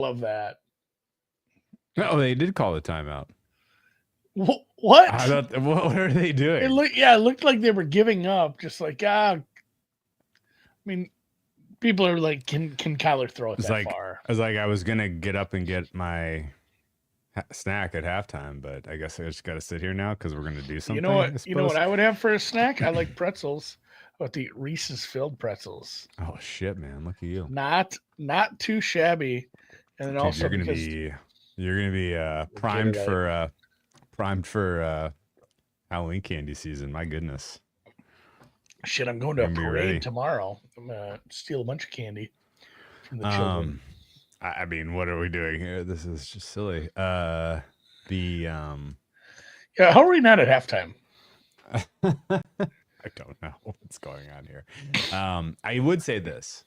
Love that. Oh, they did call the timeout. What? I thought, what are they doing? It looked like they were giving up. Just like I mean, people are like, can Kyler throw it that far? I was gonna get up and get my snack at halftime, but I guess I just got to sit here now because we're gonna do something. You know what? You know what I would have for a snack? I like pretzels. How about the Reese's filled pretzels? Oh shit, man! Look at you. Not too shabby, and then Dude, also you're gonna be primed for Halloween candy season. My goodness. Shit, I'm going to a parade tomorrow. I'm gonna steal a bunch of candy from the children. I mean, what are we doing here? This is just silly. Yeah, how are we not at halftime? I don't know what's going on here. I would say this.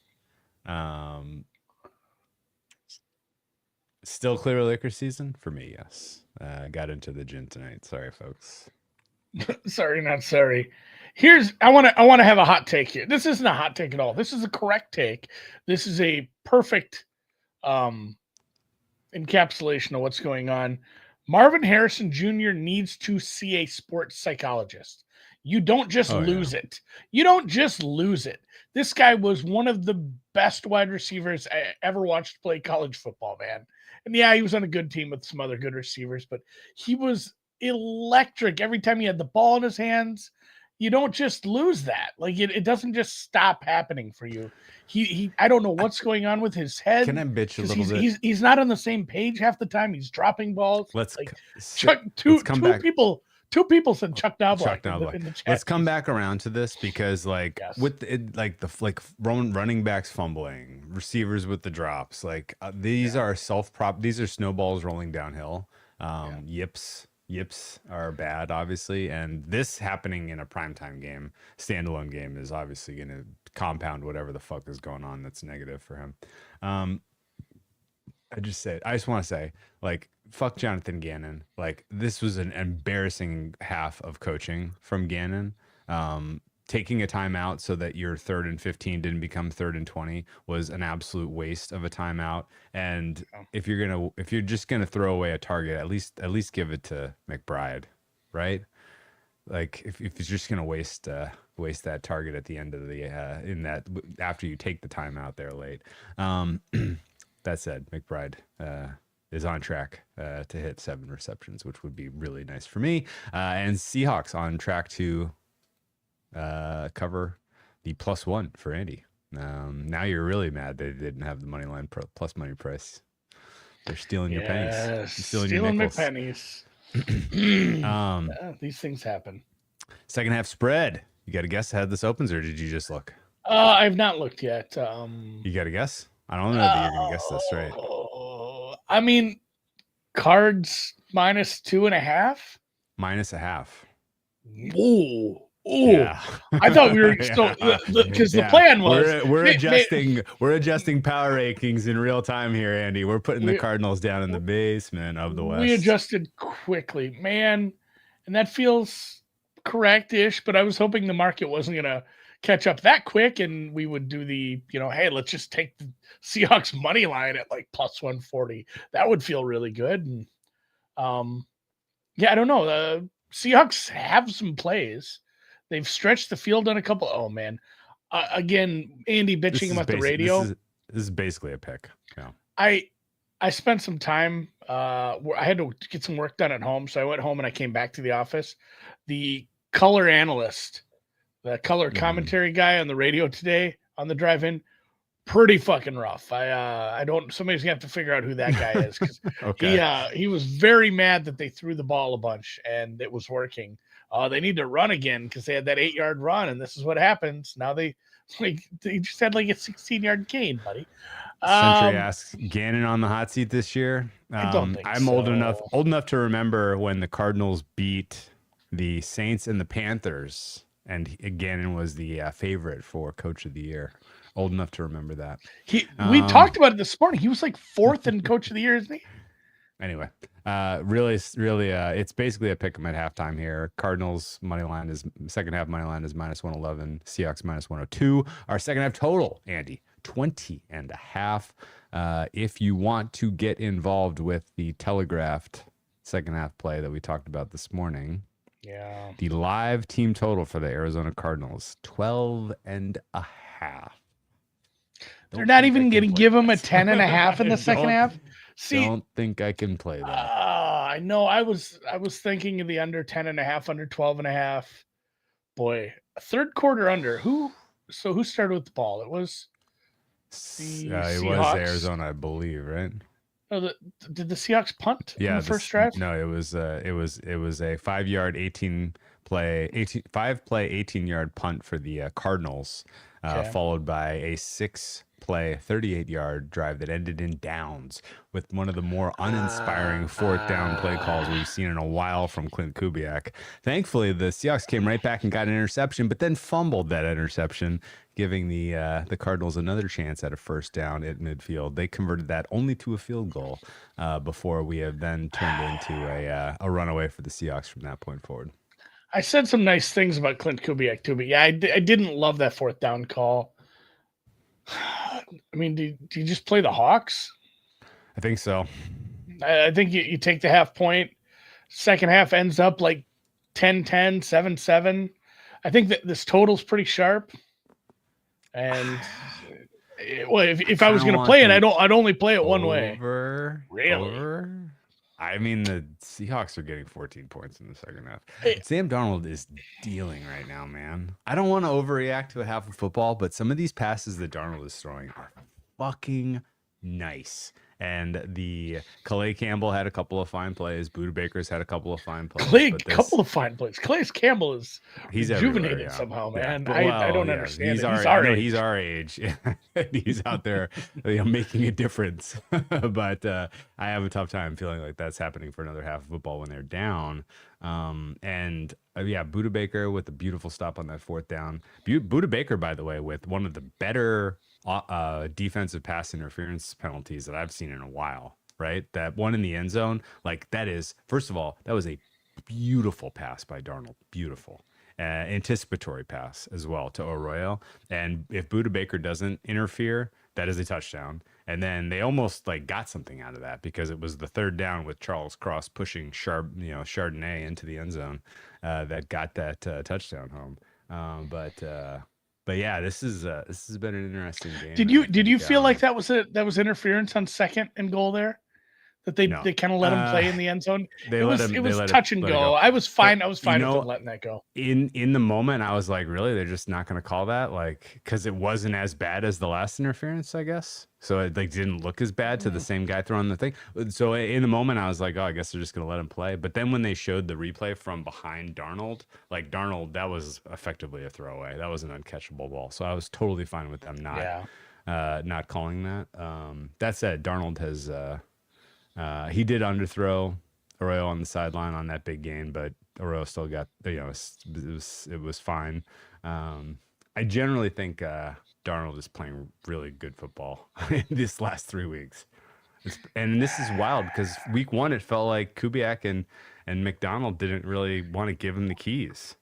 Still clear liquor season for me, yes. Got into the gin tonight. Sorry, folks. Sorry, not sorry. I want to have a hot take here. This isn't a hot take at all. This is a correct take. This is a perfect encapsulation of what's going on. Marvin Harrison Jr. needs to see a sports psychologist. You don't just lose it. You don't just lose it. This guy was one of the best wide receivers I ever watched play college football, man. And yeah, he was on a good team with some other good receivers, but he was electric every time he had the ball in his hands. You don't just lose that. Like it doesn't just stop happening for you. He I don't know what's going on with his head. Can I bitch a little bit? He's not on the same page half the time. He's dropping balls. Two people said Chuck Knobloch. In the chat. Let's come back around to this because, with it, running backs fumbling, receivers with the drops, these are these are snowballs rolling downhill. Yips are bad, obviously, and this happening in a primetime game, standalone game, is obviously going to compound whatever the fuck is going on that's negative for him. I just want to say, fuck Jonathan Gannon. This was an embarrassing half of coaching from Gannon. Taking a timeout so that your 3rd and 15 didn't become 3rd and 20 was an absolute waste of a timeout. And if you're just gonna throw away a target, at least give it to McBride, right? If you're just gonna waste that target at the end of the after you take the timeout there late. That said, McBride is on track to hit 7 receptions, which would be really nice for me. And Seahawks on track to cover the +1 for Andy. Now you're really mad they didn't have the money line plus money price. They're stealing your pennies. Stealing your my pennies. These things happen. Second half spread. You got a guess how this opens, or did you just look? I've not looked yet. You got a guess? I don't know that you're gonna guess this right. I mean, Cards -2.5. -0.5. Ooh. Yeah. I thought we were because the plan was we're adjusting power rankings in real time here, Andy. We're putting the Cardinals down in the basement of the West. We adjusted quickly, man, and that feels correct-ish. But I was hoping the market wasn't gonna catch up that quick, and we would do the hey, let's just take the Seahawks money line at +140. That would feel really good. And I don't know. Seahawks have some plays. They've stretched the field on a couple. Oh man, again, Andy bitching about the radio. This is basically a pick. Yeah. I spent some time. I had to get some work done at home, so I went home and I came back to the office. The color analyst, the color commentary guy on the radio today on the drive-in, pretty fucking rough. Somebody's gonna have to figure out who that guy is because he was very mad that they threw the ball a bunch and it was working. They need to run again because they had that 8-yard run, and this is what happens. Now they just had a 16-yard gain, buddy. Century asks, Gannon on the hot seat this year. I don't think I'm old enough to remember when the Cardinals beat the Saints and the Panthers, and Gannon was the favorite for Coach of the Year. Old enough to remember that. We talked about it this morning. He was 4th in Coach of the Year, isn't he? Anyway, really, it's basically a pick 'em at halftime here. Cardinals second half money line is -111. Seahawks -102. Our second half total, Andy, 20.5. If you want to get involved with the telegraphed second half play that we talked about this morning, the live team total for the Arizona Cardinals, 12.5. They're not even going to give him a 10.5 in the second half. See, don't think I can play that. I know. I was thinking of the under 10.5, under 12.5. Boy, third quarter under. Who started with the ball? It was the Seahawks. It was Arizona, I believe, right? No, did the Seahawks punt in the first drive? No, it was a 5-yard 18-yard punt for the Cardinals, followed by a 6-play 38-yard drive that ended in downs with one of the more uninspiring fourth down play calls we've seen in a while from Clint Kubiak. Thankfully, the Seahawks came right back and got an interception, but then fumbled that interception, giving the Cardinals another chance at a first down at midfield. They converted that only to a field goal before we have then turned into a runaway for the Seahawks from that point forward. I said some nice things about Clint Kubiak too, but yeah, I didn't love that fourth down call. I mean, do you just play the Hawks? I think so. I think you take the half point. Second half ends up like 10-10, 7-7. I think that this total's pretty sharp. And well, if I was going to play it, I'd only play it one way. Really? I mean, the Seahawks are getting 14 points in the second half. Sam Darnold is dealing right now, man. I don't want to overreact to a half of football, but some of these passes that Darnold is throwing are fucking nice. And the Calais Campbell had a couple of fine plays. Buda Baker's had a couple of fine plays. Couple of fine plays. Calais Campbell he's rejuvenated somehove, man. Yeah. I don't understand. He's our age. He's out there, making a difference. But I have a tough time feeling like that's happening for another half of football when they're down. Buda Baker with a beautiful stop on that fourth down. Buda Baker, by the way, with one of the better defensive pass interference penalties that I've seen in a while, right? That one in the end zone, like that is, first of all, that was a beautiful pass by Darnold. Beautiful. Anticipatory pass as well to Arroyo. And if Buda Baker doesn't interfere, that is a touchdown. And then they almost got something out of that because it was the third down with Charles Cross pushing Chardonnay into the end zone that got that touchdown home. But yeah, this has been an interesting game. Did you feel like that was interference on second and goal there? That they kind of let him play in the end zone. It was touch and go. I was fine. I was fine with them letting that go. In the moment, I was like, really? They're just not going to call that? Because it wasn't as bad as the last interference, I guess. So it didn't look as bad to the same guy throwing the thing. So in the moment, I was like, oh, I guess they're just going to let him play. But then when they showed the replay from behind Darnold, that was effectively a throwaway. That was an uncatchable ball. So I was totally fine with them not calling that. That said, Darnold has he did underthrow Arroyo on the sideline on that big gain, but Arroyo still got it was fine. I generally think Darnold is playing really good football in these last 3 weeks. And this is wild because week one, it felt like Kubiak and McDonald didn't really want to give him the keys.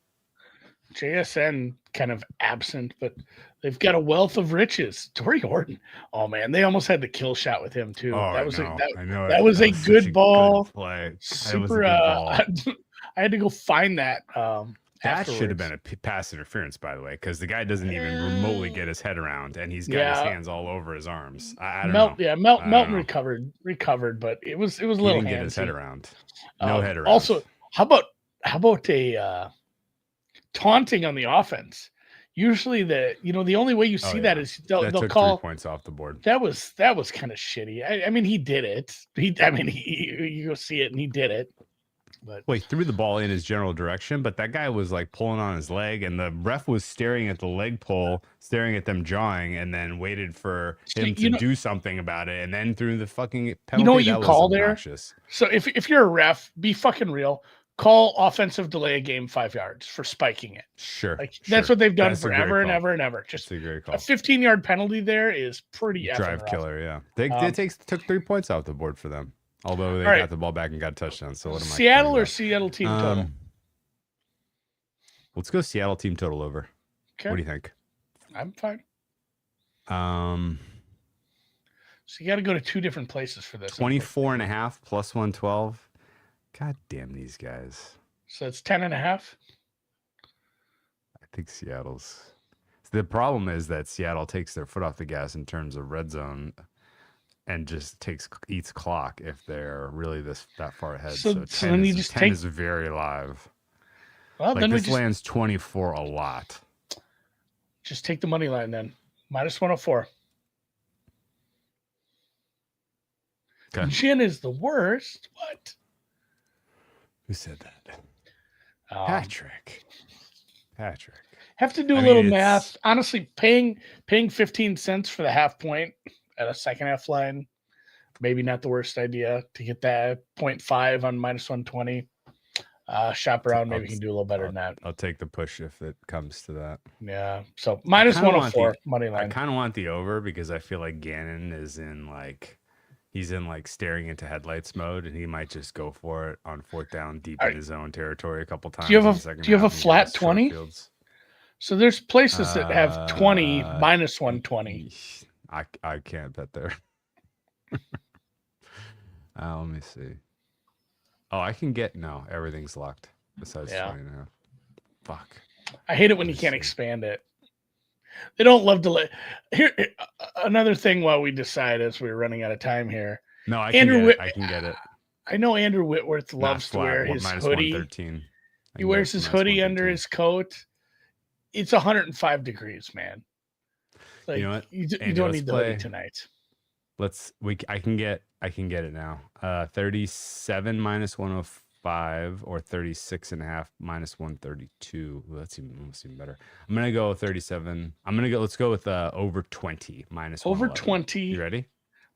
JSN kind of absent, but they've got a wealth of riches. Torrey Horton. Oh man, they almost had the kill shot with him too. Oh, that was that was a good ball. Good play. Super. I had to go find that. That should have been a pass interference, by the way, because the guy doesn't even remotely get his head around, and he's got his hands all over his arms. I don't know. Yeah, Melton recovered, but it was a little. He didn't get his head around. No head around. Also, how about a taunting on the offense? Usually, the only way you see that is they'll call 3 points off the board. That was kind of shitty. I mean, he did it. You go see it, and he did it. But he threw the ball in his general direction, but that guy was pulling on his leg, and the ref was staring at the leg pull, staring at them jawing, and then waited for him to do something about it, and then threw the fucking penalty. You know what you call there? So if you're a ref, be fucking real. Call offensive delay a game 5 yards for spiking it. Sure. That's what they've done forever and ever and ever. Just a 15-yard penalty there is pretty drive killer. Yeah. They took 3 points off the board for them. Although they got the ball back and got a touchdown. So what am Seattle or Seattle team total? Let's go Seattle team total over. Okay. What do you think? I'm fine. So you got to go to 2 different places for this. 24.5 plus 112. God damn these guys. So it's 10.5. I think Seattle's. The problem is that Seattle takes their foot off the gas in terms of red zone and just eats clock if they're really that far ahead. So 10 you just 10 is very live. Well, then this lands 24 a lot. Just take the money line then. Minus 104. Okay. Gin is the worst. What? Who said that? Patrick. Have to do a little math. Honestly, paying 15 cents for the half point at a second half line, maybe not the worst idea to get that 0.5 on minus 120. Shop around, maybe you can do a little better than that. I'll take the push if it comes to that. Yeah. So minus 104 money line. I kind of want the over because I feel like Gannon is he's in staring into headlights mode, and he might just go for it on 4th down deep in his own territory a couple times. Do you have a flat 20? So there's places that have 20 minus 120. I can't bet there. Let me see. Oh, I can get everything's locked besides 20 now. Fuck. I hate it when you can't expand it. They don't love to let here. Another thing while we decide as we're running out of time here. No, I can get it. I know Andrew Whitworth loves to wear his hoodie. 113. He wears his hoodie under his coat. It's 105 degrees, man. Like, you know what? You don't need the hoodie tonight. I can get it now. 37 minus 105 or 36.5 minus 132. Well, that's even better. I'm gonna go 37. Let's go with over 20 minus over 20. You ready?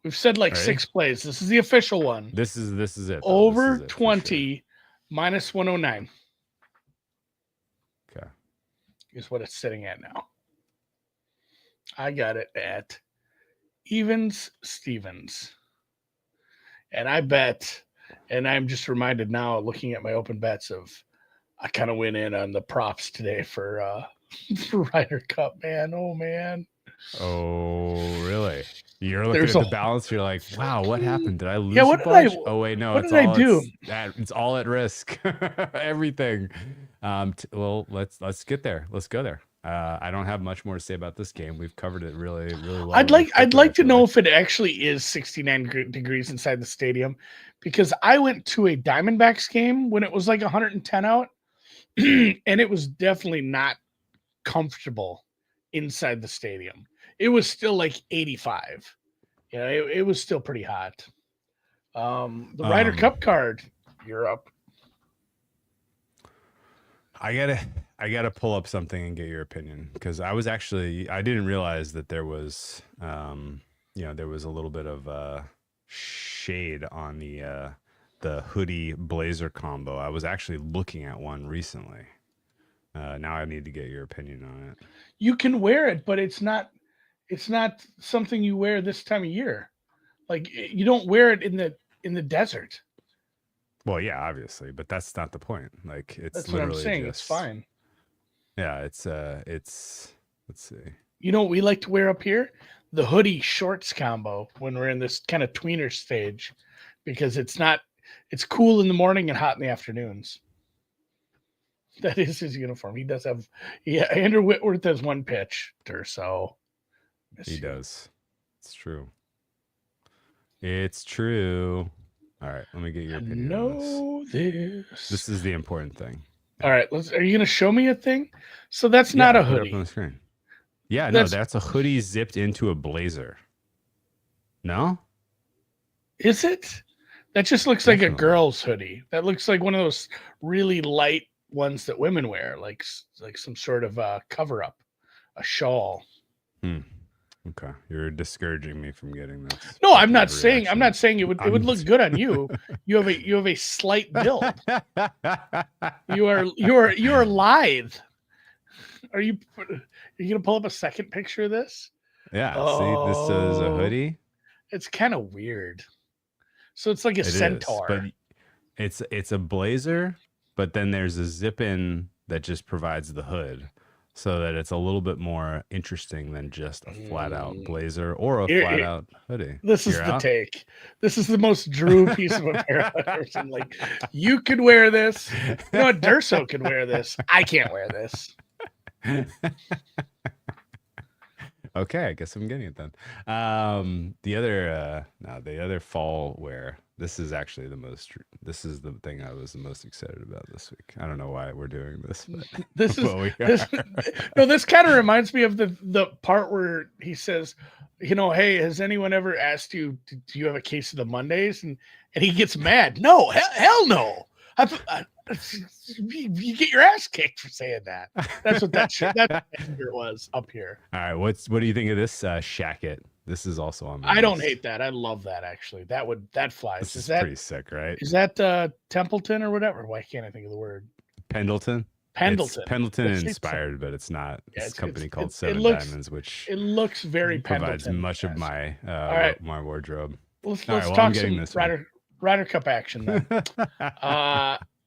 We've said 6 plays. This is the official one. This is it. Over 20 minus 109. Okay. Is what it's sitting at now. I got it at Evans Stevens. And I bet, and I'm just reminded now looking at my open bets I kind of went in on the props today for Ryder Cup, man. Oh, man. Oh, really? You're looking at the balance. You're like, wow, what happened? Did I lose? Yeah, what did I? Oh wait, no. What did I do? It's all at risk. Everything. Well, let's get there. Let's go there. I don't have much more to say about this game. We've covered it really, really well. I'd like to know if it actually is 69 degrees inside the stadium, because I went to a Diamondbacks game when it was 110 out, and it was definitely not comfortable inside the stadium. It was still 85. It was still pretty hot. The Ryder Cup card, you're up. I gotta pull up something and get your opinion, because I didn't realize that there was there was a little bit of shade on the hoodie blazer combo. I was actually looking at one recently. Now I need to get your opinion on it. You can wear it, but it's not something you wear this time of year. You don't wear it in the desert. Well, yeah, obviously, but that's not the point. That's what I'm saying. It's fine. Yeah, it's let's see. You know what we like to wear up here? The hoodie shorts combo when we're in this kind of tweener stage, because it's cool in the morning and hot in the afternoons. That is his uniform. He does have, Andrew Whitworth has one pitch or so. He does. It's true. It's true. All right, let me get your opinion on this. This is the important thing. All right, are you going to show me a thing? So that's not a hoodie. Put it up on the screen. Yeah, no, that's a hoodie zipped into a blazer. No? Is it? That just looks like a girl's hoodie. That looks like one of those really light ones that women wear, like some sort of cover up, a shawl. Okay, you're discouraging me from getting this. No, I'm not saying it would look good on you. You have a slight build. You are lithe. Are you gonna pull up a second picture of this? Yeah. See, this is a hoodie. It's kind of weird. So it's like a centaur. But it's a blazer, but then there's a zip in that just provides the hood. so that it's a little bit more interesting than just a flat out Mm. blazer or a Here- flat here- out hoodie. This is You're the out? take. This is the most Drew piece of apparel I've ever seen. Like, you could wear this. You know what? Durso could wear this. I can't wear this. Okay, I guess I'm getting it then. The other fall wear. This is actually this is the thing I was the most excited about this week. I don't know why we're doing this, but This is but we this. are. No, this kind of reminds me of the part where he says, hey, has anyone ever asked you, do you have a case of the Mondays? And he gets mad. No, hell no. You get your ass kicked for saying that. That's what that shirt was up here. All right, what do you think of this shacket? This is also on my I don't list. hate that. I love that actually. That flies. This is that pretty sick, right? Is that Templeton or whatever? Why can't I think of the word? Pendleton. Pendleton. It's Pendleton inspired, but it's not. Yeah, it's a company called it Seven looks, Diamonds, which it looks very provides Pendleton. much of my right. my wardrobe. Let's well, talk some Ryder Cup action then.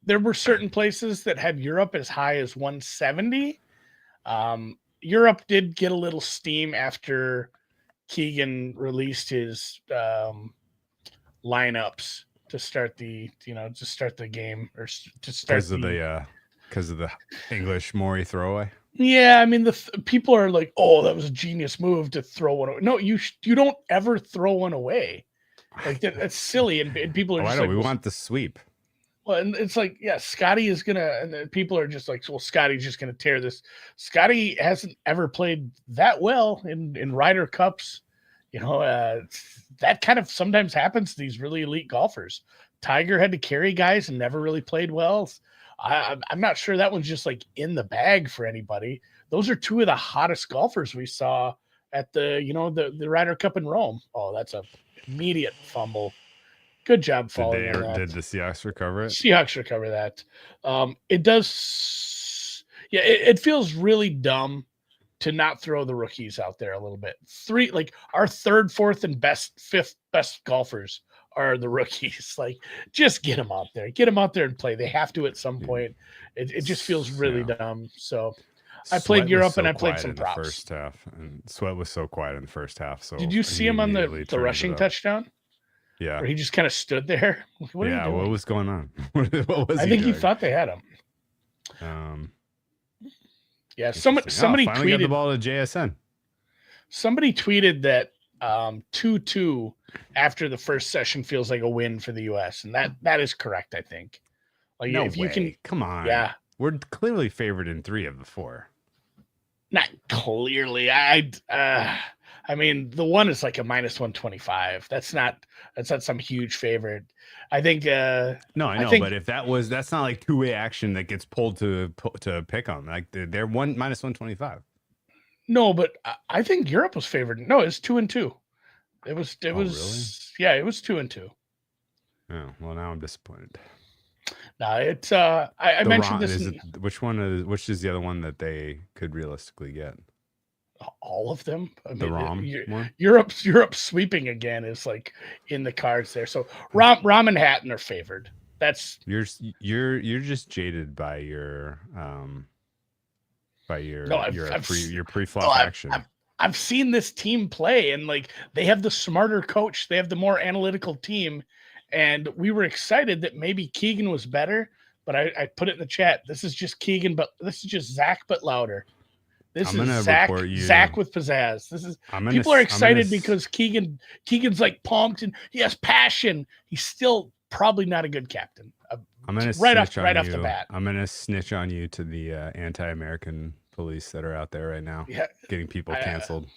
There were certain places that had Europe as high as 170. Europe did get a little steam after Keegan released his lineups to start the game or to start because of the English Maury throwaway. Yeah, I mean the people are like, "Oh, that was a genius move to throw one away." No, you don't ever throw one away. Like that's silly, and people are just like, we want the sweep. Well, and it's like, yeah, Scotty is gonna, and then people are just like, well, Scotty's just gonna tear this. Scotty hasn't ever played that well in Ryder Cups. That kind of sometimes happens to these really elite golfers. Tiger had to carry guys and never really played well. I'm not sure that one's just like in the bag for anybody. Those are two of the hottest golfers we saw at the Ryder Cup in Rome. Oh, that's a immediate fumble. Good job following that. Did the Seahawks recover it? Seahawks recover that. It does. Yeah, it feels really dumb to not throw the rookies out there a little bit. Our third, fourth, and fifth best golfers are the rookies. Like, just get them out there. Get them out there and play. They have to at some point. It just feels really dumb. So I played Europe and I played some props. First half, and Sweat was so quiet in the first half. So did you see him on the rushing touchdown? Yeah, where he just kind of stood there. What was going on? I think he thought they had him. Yeah, somebody tweeted got the ball to JSN. Somebody tweeted that 2-2 after the first session feels like a win for the U.S. and that is correct. I think. Like, no if way. You can, come on. Yeah, we're clearly favored in 3 of the 4. Not clearly. I mean, the one is like a -125. That's not some huge favorite. I think. No, I know, but if that's not like two-way action that gets pulled to pick them. Like they're -125. No, but I think Europe was favored. No, it's 2-2. It was. Really? Yeah, it was 2-2. Oh well, now I'm disappointed. No, it's. I mentioned this. Which is the other one that they could realistically get? All of them. I mean, the ROM one? Europe sweeping again is like in the cards there. So ROM and Hatton are favored. That's you're just jaded by your pre-flop action. I've seen this team play, and like they have the smarter coach, they have the more analytical team, and we were excited that maybe Keegan was better. But I put it in the chat. This is just Keegan, but this is just Zach, but louder. This is Zach with pizzazz. People are excited because Keegan's like pumped and he has passion. He's still probably not a good captain. I'm gonna right off the bat. I'm gonna snitch on you to the anti-American police that are out there right now, getting people canceled.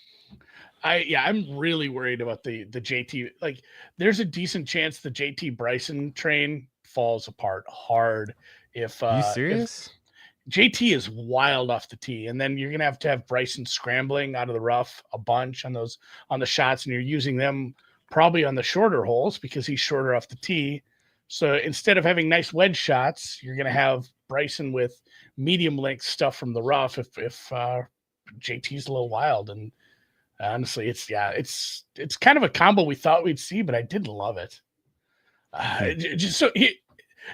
I'm really worried about the JT. Like, there's a decent chance the JT Bryson train falls apart hard. If you serious? JT is wild off the tee, and then you're gonna have Bryson scrambling out of the rough a bunch on the shots, and you're using them probably on the shorter holes because he's shorter off the tee. So instead of having nice wedge shots, you're gonna have Bryson with medium length stuff from the rough. If JT's a little wild, and honestly, it's kind of a combo we thought we'd see, but I didn't love it.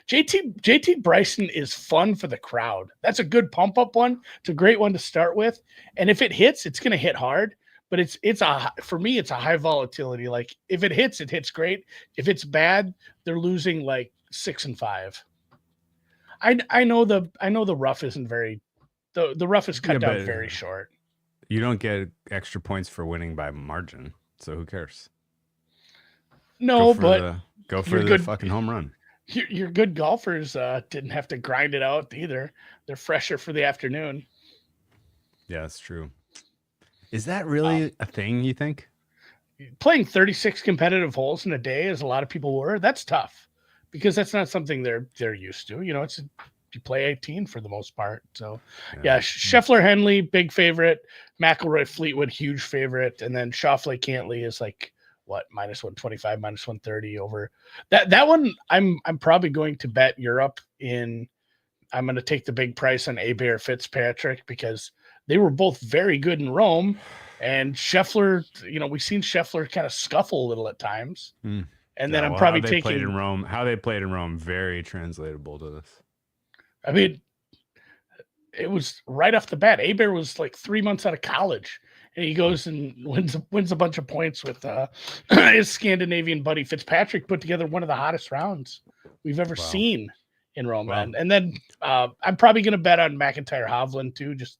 JT Bryson is fun for the crowd. That's a good pump up one. It's a great one to start with. And if it hits, it's going to hit hard. But for me, it's a high volatility. Like if it hits great. If it's bad, they're losing like 6 and 5. I know the rough isn't very. The rough is cut down very short. You don't get extra points for winning by margin, so who cares? No, go for the fucking home run. Your good golfers didn't have to grind it out either. They're fresher for the afternoon. Yeah, that's true. Is that really a thing, you think? Playing 36 competitive holes in a day, as a lot of people were, that's tough because that's not something they're used to. You know, you play 18 for the most part. So, yeah Scheffler, Henley, big favorite. McIlroy, Fleetwood, huge favorite. And then Schauffele, Cantley is like, what, minus 125, minus 130 over that one. I'm probably going to bet Europe in. I'm going to take the big price on Abear Fitzpatrick because they were both very good in Rome, and Scheffler, we've seen Scheffler kind of scuffle a little at times. And then I'm probably taking how they played in Rome. Very translatable to this. I mean, it was right off the bat. Abear was like 3 months out of college. And he goes and wins a bunch of points with his Scandinavian buddy. Fitzpatrick put together one of the hottest rounds we've ever seen in Rome. Wow. And then I'm probably going to bet on McIntyre Hovland too. Just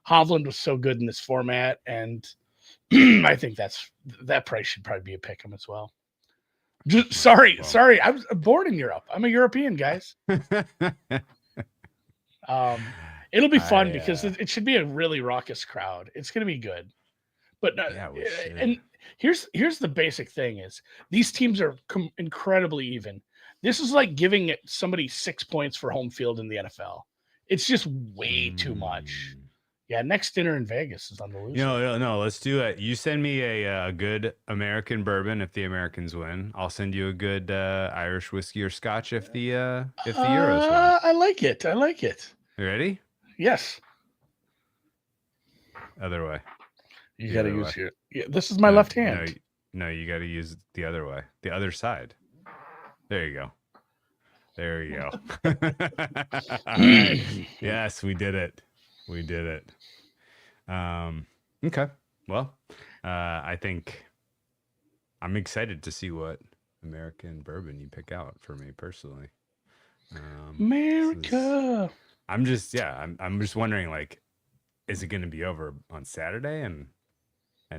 Hovland was so good in this format. And I think that price should probably be a pick 'em as well. Sorry. I was born in Europe. I'm a European, guys. It'll be fun because it should be a really raucous crowd. It's going to be good. But and here's the basic thing is these teams are incredibly even. This is like giving somebody 6 points for home field in the NFL. It's just way too much. Yeah, next dinner in Vegas is on the loose. No, let's do it. You send me a good American bourbon if the Americans win. I'll send you a good Irish whiskey or Scotch if the Euros win. I like it. You ready? Yes. Other way. You got to use your. Yeah, this is my left hand. No, you got to use the other way. The other side. There you go. All right. Yes, we did it. Okay. Well, I think I'm excited to see what American bourbon you pick out for me personally. America. I'm just wondering, like, is it going to be over on Saturday and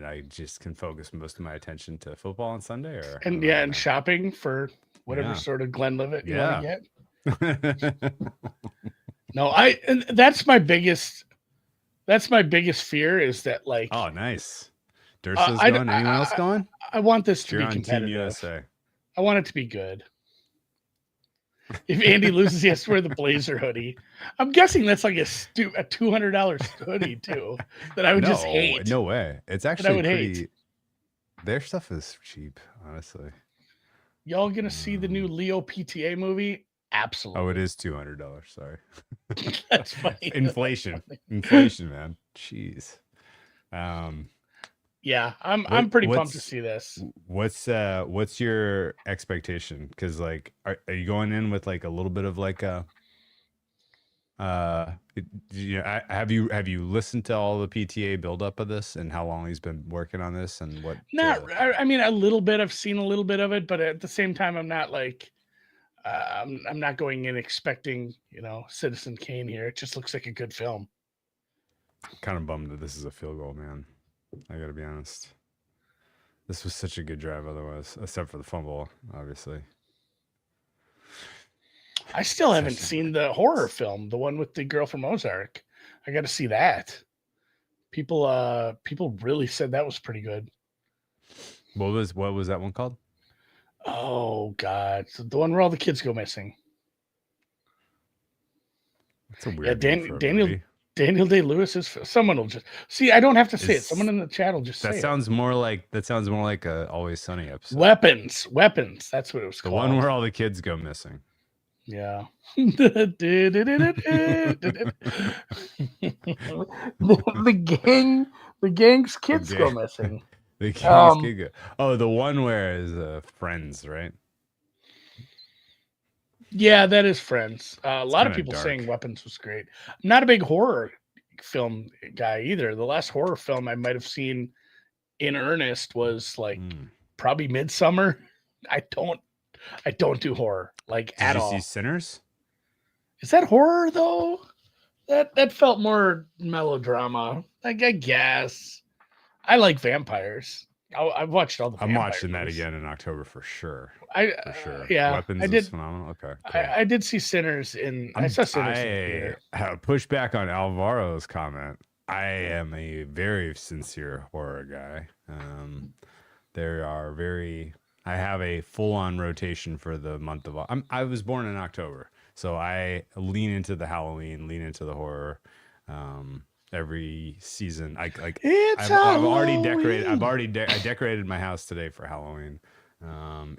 I just can focus most of my attention to football on Sunday, and shopping for whatever sort of Glenlivet you want to get. No, and that's my biggest fear is that, like, oh, nice. Dursa's going. Anyone else going? I want this to be competitive. Team USA. I want it to be good. If Andy loses, he has to wear the Blazer hoodie. I'm guessing that's like a $200 hoodie too. That I would just hate. No way. It's actually hate. Their stuff is cheap, honestly. Y'all gonna see the new Leo PTA movie? Absolutely. Oh, it is $200. Sorry. That's funny. Inflation, man. Jeez. Yeah, I'm pretty pumped to see this. What's your expectation? Because, like, are you going in with like a little bit of like a have you listened to all the PTA buildup of this and how long he's been working on this and what? I mean, a little bit. I've seen a little bit of it, but at the same time, I'm not like I'm not going in expecting Citizen Kane here. It just looks like a good film. I'm kind of bummed that this is a field goal, man. I gotta be honest. This was such a good drive otherwise, except for the fumble, obviously. I still haven't seen the horror film, the one with the girl from Ozark. I got to see that. People really said that was pretty good. What was that one called? Oh God, the one where all the kids go missing. That's a weird Daniel Day-Lewis is. Someone will just see. I don't have to say it. Someone in the chat will just say that. Sounds more like a Always Sunny episode. Weapons. That's what it was called. The one where all the kids go missing. Yeah. the gang's kids go missing. The gang's kid go. Oh, the one where is Friends, right? Yeah, that is Friends. A It's lot of kind of people dark. saying Weapons was great. I'm not a big horror film guy either. The last horror film I might have seen in earnest was like Mm. probably Midsummer. I don't I don't do horror like Did at you see all. Sinners? Is that horror though? That felt more melodrama. Like I guess. I like vampires. I've watched all the I'm vampire watching that movies. again in October for sure. I For sure. yeah, I Weapons is did. phenomenal. Okay, cool. I did see Sinners in. I saw Sinners in the I theater. have pushed back on Alvaro's comment. I am a very sincere horror guy. There are very. I have a full-on rotation for the month of. I was born in October, so I lean into the Halloween, lean into the horror. Every season, It's I've already decorated. Halloween. I decorated my house today for Halloween.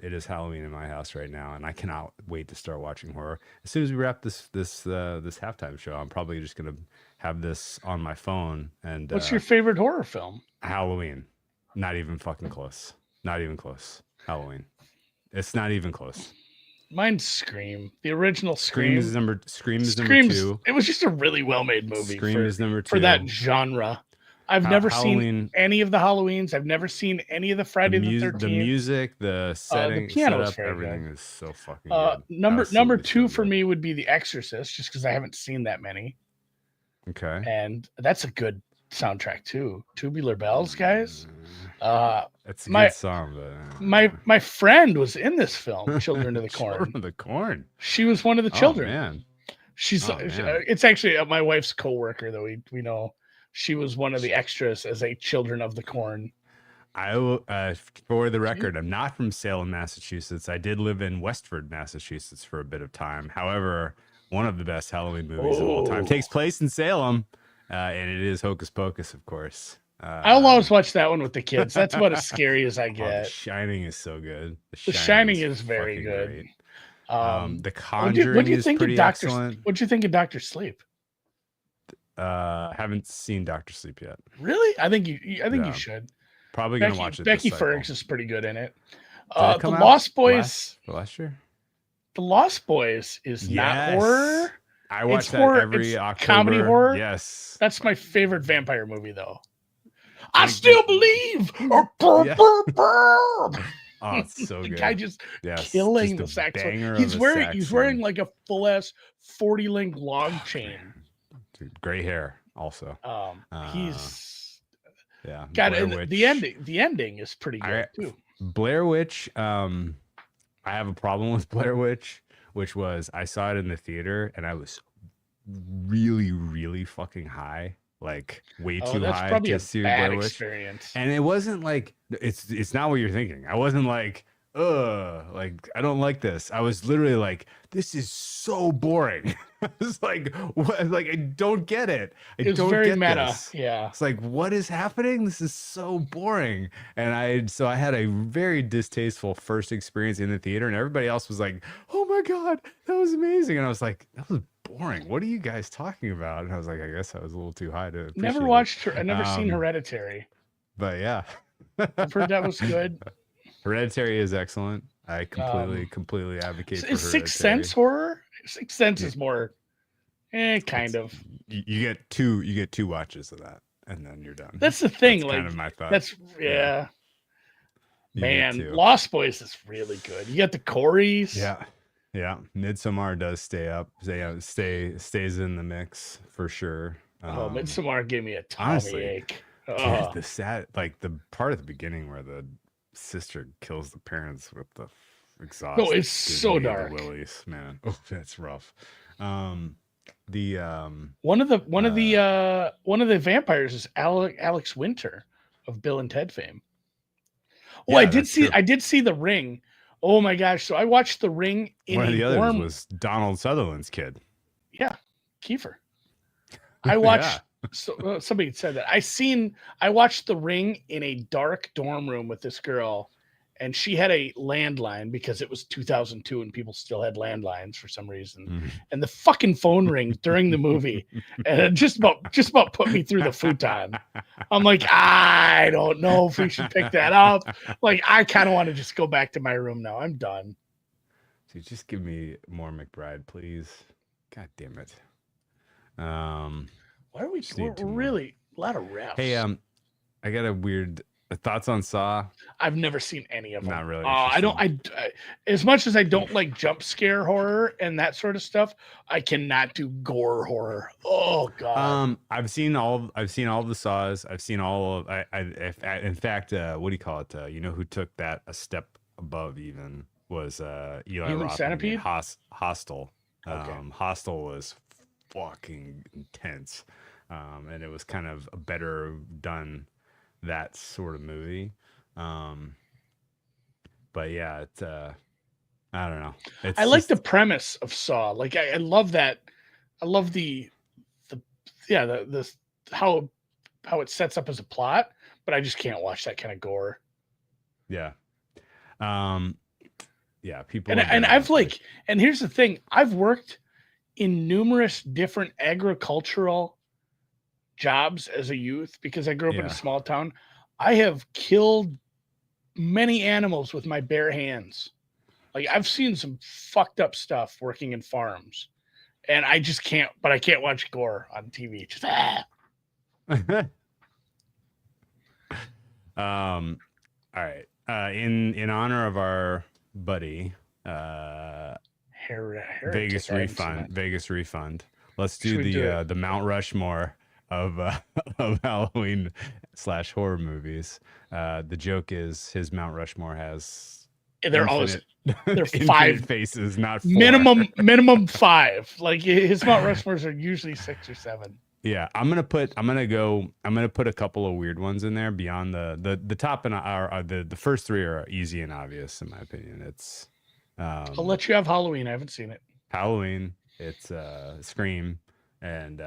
It is Halloween in my house right now, and I cannot wait to start watching horror. As soon as we wrap this halftime show, I'm probably just gonna have this on my phone. And What's your favorite horror film? Halloween? Not even fucking close. Not even close. Halloween. It's not even close. Mine's Scream. The original Scream Scream. is number Scream's, number 2. It was just a really well-made movie Scream is number 2 for that genre. I've never seen Halloween. any of the Halloweens. I've never seen any of the Friday the 13th. The music, the setting, piano is setup, very everything good. is so fucking good. Number Absolutely two so for good. me would be The Exorcist, just because I haven't seen that many, Okay. and that's a good soundtrack too. Tubular Bells, guys. It's a my- good song, but My friend was in this film, Children of the Corn. Children of the Corn. She was one of the children. Oh, man. She's Oh, man. it's actually my wife's coworker, though we know she was one of the extras as a Children of the Corn. I will, for the record, I'm not from Salem, Massachusetts. I did live in Westford, Massachusetts for a bit of time. However, one of the best Halloween movies of all time takes place in Salem, and it is Hocus Pocus, of course. I'll always watch that one with the kids. That's about as scary as I Oh, The get. Shining is so good. The Shining is very fucking good. great. Um, The what Conjuring do you is think of pretty Doctor? excellent. What do you think of Doctor Sleep? Haven't seen Doctor Sleep yet. Really? I think you Yeah. should. Probably gonna watch it. Becky this cycle. Fergs is pretty good in it. Did it The come out Lost Boys. last year. The Lost Boys is not Yes. horror. I watch It's that horror- every it's October. comedy horror? Yes. That's my favorite vampire movie, though. I I still believe. Yeah. Oh, it's so The good. guy just Yes, killing just the a saxophone. banger of He's a wearing saxophone. like a full ass 40-link log chain. Dude, gray hair also. He's Yeah. got Blair and Witch. the ending is pretty good too. Blair Witch. I have a problem with Blair Witch, which was I saw it in the theater and I was really, really fucking high, like way too That's high probably to a see bad Blair Witch. experience. And it wasn't like it's not what you're thinking. I wasn't like, like I don't like this. I was literally like, this is so boring. I was like, what? Like I don't get it. It's don't very get meta. this. Yeah. It's like, what is happening? This is so boring. And I had a very distasteful first experience in the theater, and everybody else was like, oh my God, that was amazing. And I was like, that was boring. What are you guys talking about? And I was like, I guess I was a little too high to appreciate Never it. watched her. I've never seen Hereditary. But yeah. I've heard that was good. Hereditary is excellent. I completely advocate for Is Hereditary. Sixth Sense horror? Sixth Sense is more kind of. You get two watches of that, and then you're done. That's the thing. That's like kind of my thought. that's You get Man, two. Lost Boys is really good. You got the Coreys. Yeah. Midsommar does stay up. Stays in the mix for sure. Midsommar gave me a tummy honestly, ache. Dude, the sad, like the part at the beginning where the sister kills the parents with the exhaust. No, it's gives so me the dark. willies, man. Oh, that's rough. One of the vampires is Alex Winter of Bill and Ted fame. Oh, Yeah, I did that's see. true. I did see The Ring. Oh my gosh! So I watched The Ring in one of a the others dorm. was Donald Sutherland's kid. Yeah, Kiefer. I watched. Yeah. So somebody said that. I watched The Ring in a dark dorm room with this girl, and she had a landline because it was 2002 and people still had landlines for some reason. Mhm. And the fucking phone rings during the movie, and it just about put me through the futon. I'm like, I don't know if we should pick that up. Like, I kind of want to just go back to my room now. I'm done. Dude, just give me more McBride, please. God damn it. Why are we? Just We're need two more. really a lot of refs. Hey, I got a weird thoughts on Saw. I've never seen any of them. Not really I don't. interested. I as much as I don't like jump scare horror and that sort of stuff, I cannot do gore horror. Oh God. I've seen all the Saws. I've seen all of. In fact, what do you call it? You know who took that a step above even was Eli Human Roth. Centipede? Hostel. Okay. Hostel was fucking intense, and it was kind of a better done that sort of movie. But yeah, it. I don't know. It's I like the premise of Saw. Like I love that. I love the how it sets up as a plot, but I just can't watch that kind of gore. yeah. Yeah, people And I've like, and here's the thing: I've worked in numerous different agricultural jobs as a youth because I grew up in a small town. I have killed many animals with my bare hands. Like I've seen some fucked up stuff working in farms, and I just can't. But I can't watch gore on TV. Just All right. In honor of our buddy, Vegas refund. Let's do the Mount Rushmore of Halloween / horror movies. The joke is his Mount Rushmore has they're five faces, not 4. minimum 5. Like his Mount Rushmores are usually 6 or 7. Yeah, I'm gonna put a couple of weird ones in there beyond the top, and the first 3 are easy and obvious in my opinion. It's I'll let you have Halloween. I haven't seen it. Halloween. It's Scream and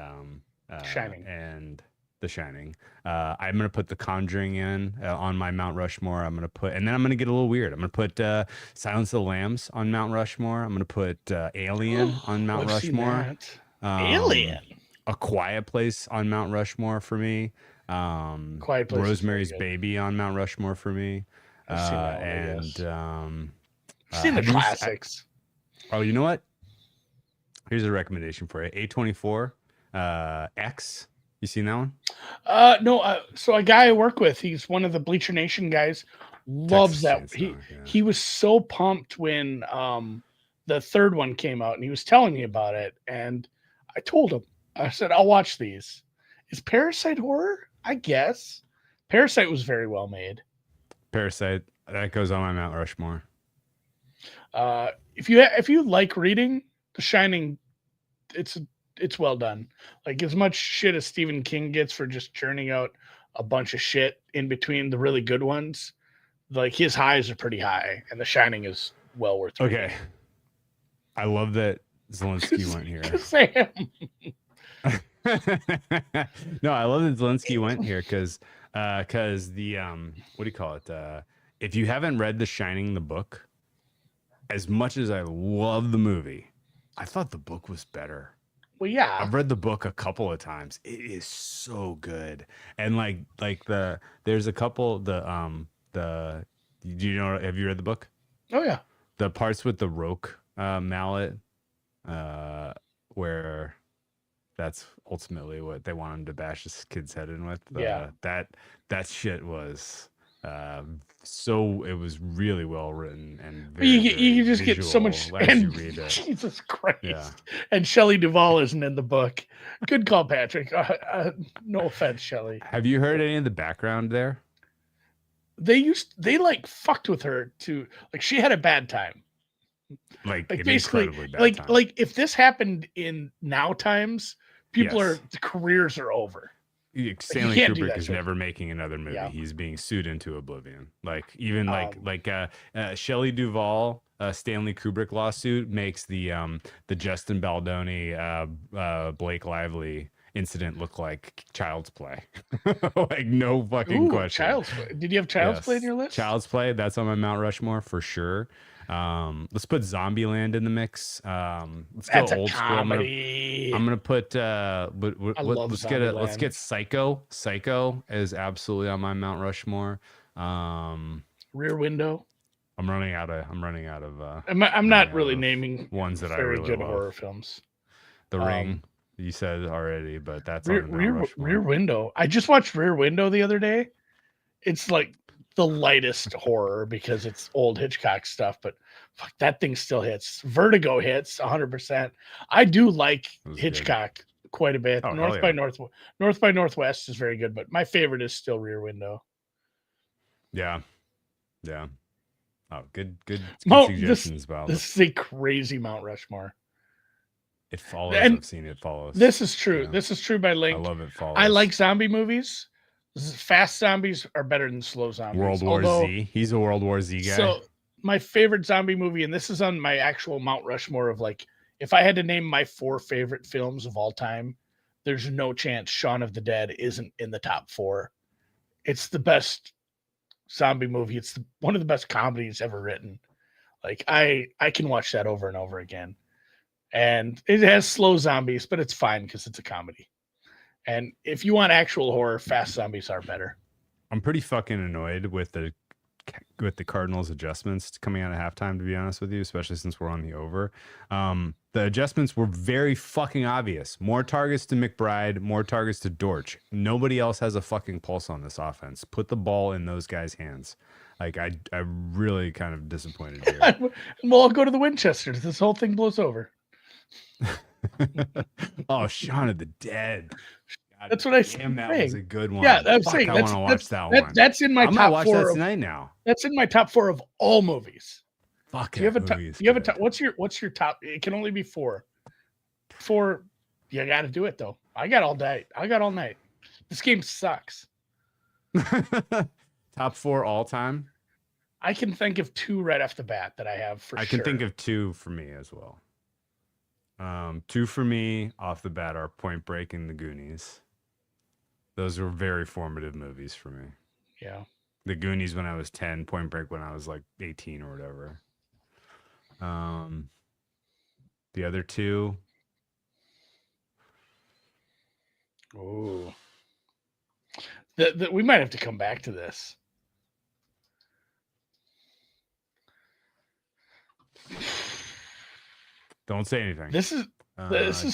Shining and The Shining. I'm gonna put The Conjuring in on my Mount Rushmore. And then I'm gonna get a little weird. I'm gonna put Silence of the Lambs on Mount Rushmore. I'm gonna put Alien on Mount Rushmore. Alien. A Quiet Place on Mount Rushmore for me. Quiet Place. Rosemary's Baby on Mount Rushmore for me. I've seen that one, and I've seen the classics. You know what? Here's a recommendation for you. A24 X. You seen that one? No. So a guy I work with, he's one of the Bleacher Nation guys, loves that. He was so pumped when the 3rd one came out, and he was telling me about it, and I told him, I said, I'll watch these. Is Parasite horror? I guess. Parasite was very well made. Parasite, that goes on my Mount Rushmore. If you like reading, The Shining, it's well done. Like as much shit as Stephen King gets for just churning out a bunch of shit in between the really good ones, like his highs are pretty high, and The Shining is well worth reading. Okay. I love that Zelensky went here. Sam. No, I love that Zelensky went here because the what do you call it? If you haven't read The Shining, the book, as much as I love the movie, I thought the book was better. Well, yeah, I've read the book a couple of times. It is so good, and there's a couple do you know? Have you read the book? Oh yeah, the parts with the Roke mallet, where that's ultimately what they want him to bash this kid's head in with. That shit was so it was really well written and very, you just visual get so much. As you read it. Jesus Christ! Yeah. And Shelley Duvall isn't in the book. Good call, Patrick. No offense, Shelley. Have you heard any of the background there? They like fucked with her to like she had a bad time. Like basically bad time. Like if this happened in now times, the careers are over. Stanley Kubrick is never making another movie. Yeah. He's being sued into oblivion. Like even Shelley Duvall, Stanley Kubrick lawsuit makes the Justin Baldoni, Blake Lively incident look like Child's Play. Like no fucking question. Child's Play. Did you have Child's Play in your list? Child's Play. That's on my Mount Rushmore for sure. Let's put Zombieland in the mix. Let's That's go old school. I'm gonna put let's get Psycho. Psycho is absolutely on my Mount Rushmore. Rear Window. I'm running out of. I'm not really naming ones that I very really good love. horror films. The Ring, you said already, but that's on Rear, the Mount Rear, Rushmore. Rear Window. I just watched Rear Window the other day. It's like the lightest horror because it's old Hitchcock stuff, but fuck, that thing still hits. Vertigo hits 100%. I do like Hitchcock quite a bit. Oh, North by Northwest is very good, but my favorite is still Rear Window. Yeah. Oh, good This suggestions, Bob. This is a crazy Mount Rushmore. It follows. I've seen it follows. This is true. Yeah. This is true by Link. I love it follows. I like zombie movies. Fast zombies are better than slow zombies. World War Z. He's a World War Z guy. So my favorite zombie movie, and this is on my actual Mount Rushmore of like, if I had to name my 4 favorite films of all time, there's no chance Shaun of the Dead isn't in the top 4. It's the best zombie movie. It's one of the best comedies ever written. Like I can watch that over and over again. And it has slow zombies, but it's fine because it's a comedy. And if you want actual horror, fast zombies are better. I'm pretty fucking annoyed with the Cardinals adjustments coming out of halftime, to be honest with you, especially since we're on the over. The adjustments were very fucking obvious. More targets to McBride, more targets to Dortch. Nobody else has a fucking pulse on this offense. Put the ball in those guys' hands. Like I really kind of disappointed here. Well, I'll go to the Winchester. This whole thing blows over. Oh, Shaun of the Dead. God, that's what I said. Damn, that was a good one. Yeah, I'm saying I want to watch that one. That's in my I'm top watch 4 that tonight now. That's in my top 4 of all movies. Fuck. Do you have a top? What's your top? It can only be 4. 4. You got to do it though. I got all night. This game sucks. Top 4 all time. I can think of 2 right off the bat that I have for sure. I can think of 2 for me as well. 2 for me off the bat are Point Break and The Goonies. Those were very formative movies for me. Yeah. The Goonies when I was 10, Point Break when I was like 18 or whatever. The other 2. Oh. We might have to come back to this. Don't say anything. This is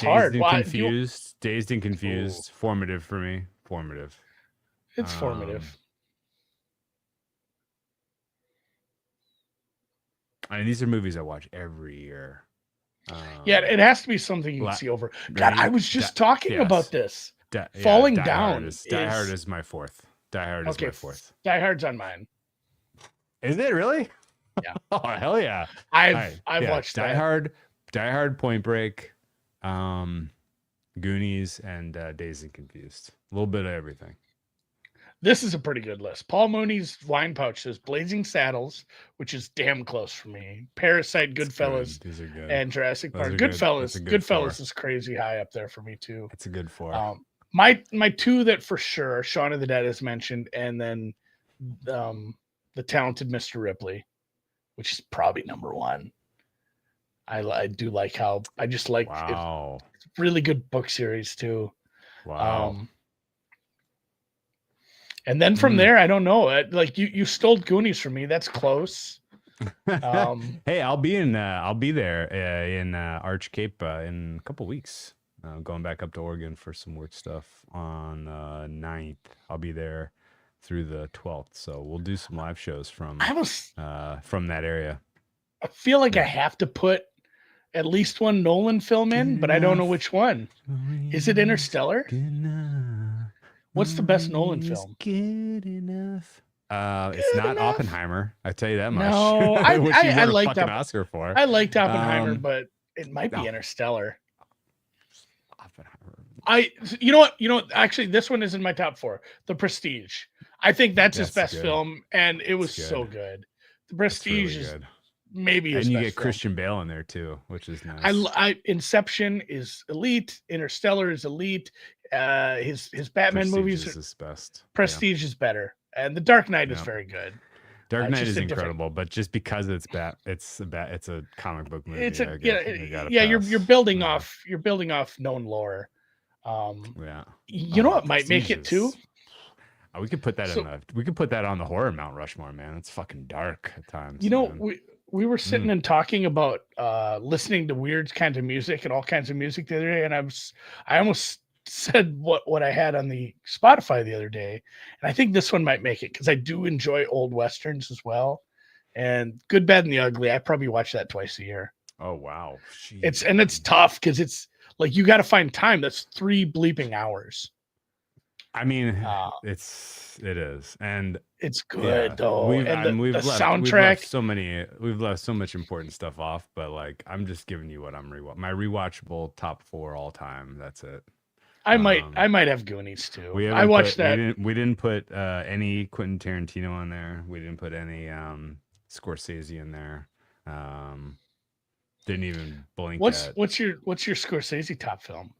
hard. Dazed and Confused. Formative for me. Formative. It's formative. I mean, these are movies I watch every year. Yeah, it has to be something you can see over. God, I was just talking about this. Falling Down. Die Hard is my 4th. Die Hard is my 4th. Die Hard's on mine. Is it really? Yeah. Oh, hell yeah. I've watched Die Hard, Point Break, Goonies, and Dazed and Confused. A little bit of everything. This is a pretty good list. Paul Mooney's Wine Pouch says Blazing Saddles, which is damn close for me. Parasite, Goodfellas, These are good. and Jurassic Park. Goodfellas is crazy high up there for me too. It's a good 4. My 2 that for sure, Shaun of the Dead is mentioned, and then The Talented Mr. Ripley, which is probably number 1. I do like how I just like it's a really good book series too. Wow. And then from there, I don't know. Like you stole Goonies from me. That's close. Hey, I'll be there in Arch Cape in a couple weeks. Going back up to Oregon for some work stuff on 9th. I'll be there through the 12th. So we'll do some live shows from that area. I feel like I have to put at least one Nolan film in, but I don't know which one. Is it Interstellar? What's the best Nolan film? Good enough. It's not Oppenheimer. I tell you that much. No, I liked Oscar for. I liked Oppenheimer, but it might be Interstellar. Oppenheimer. You know what? Actually, this one is in my top 4. The Prestige. I think that's his best film, and it was so good. The Prestige is good. Maybe his best and you get film. Christian Bale in there too, which is nice. Inception is elite. Interstellar is elite. His Batman movies is his best. Prestige is better, and The Dark Knight is very good. Dark Knight is incredible, but just because it's a comic book movie. You're building off known lore. You know what might make it too? Oh, we could put that So we could put that on the horror Mount Rushmore, man. It's fucking dark at times. you know, Man. we were sitting and talking about listening to weird kinds of music and all kinds of music the other day, and I almost said what I had on the Spotify the other day, and I think this one might make it because I do enjoy old westerns as well, and Good, Bad, and the Ugly. I probably watch that twice a year. Oh wow, It's Jeez, man. tough because it's like you got to find time. That's 3 bleeping hours. I mean, Uh, it is, and it's good yeah, though, and we've the left soundtrack. we've left so much important stuff off, but like I'm just giving you what I'm my rewatchable top 4 all time. That's it. I might have Goonies too. We I watched that. We didn't put any Quentin Tarantino on there. We didn't put any Scorsese in there. Didn't even blink at. What's your Scorsese top film?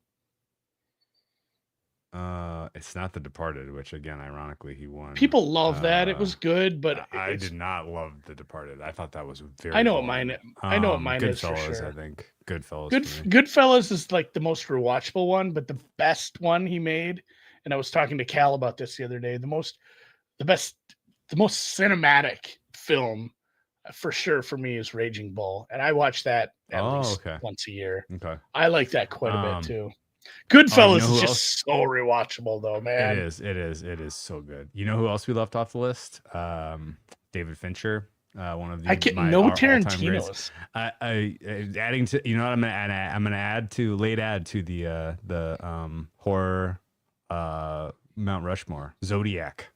It's not The Departed, which again, ironically, he won. People love that. It was good, but I did not love The Departed. I thought that was very. I know what mine. I know what mine is for Goodfellas, sure. I think Goodfellas. Goodfellas is like the most rewatchable one, but the best one he made. And I was talking to Cal about this the other day. The most cinematic film for sure for me is Raging Bull, and I watch that at least once a year. Okay, I like that quite a bit too. Goodfellas is just so rewatchable though, man. It is so good. You know who else we left off the list? David Fincher, one of the Tarantino's. Adding to, you know what, I'm gonna add to the horror Mount Rushmore, Zodiac.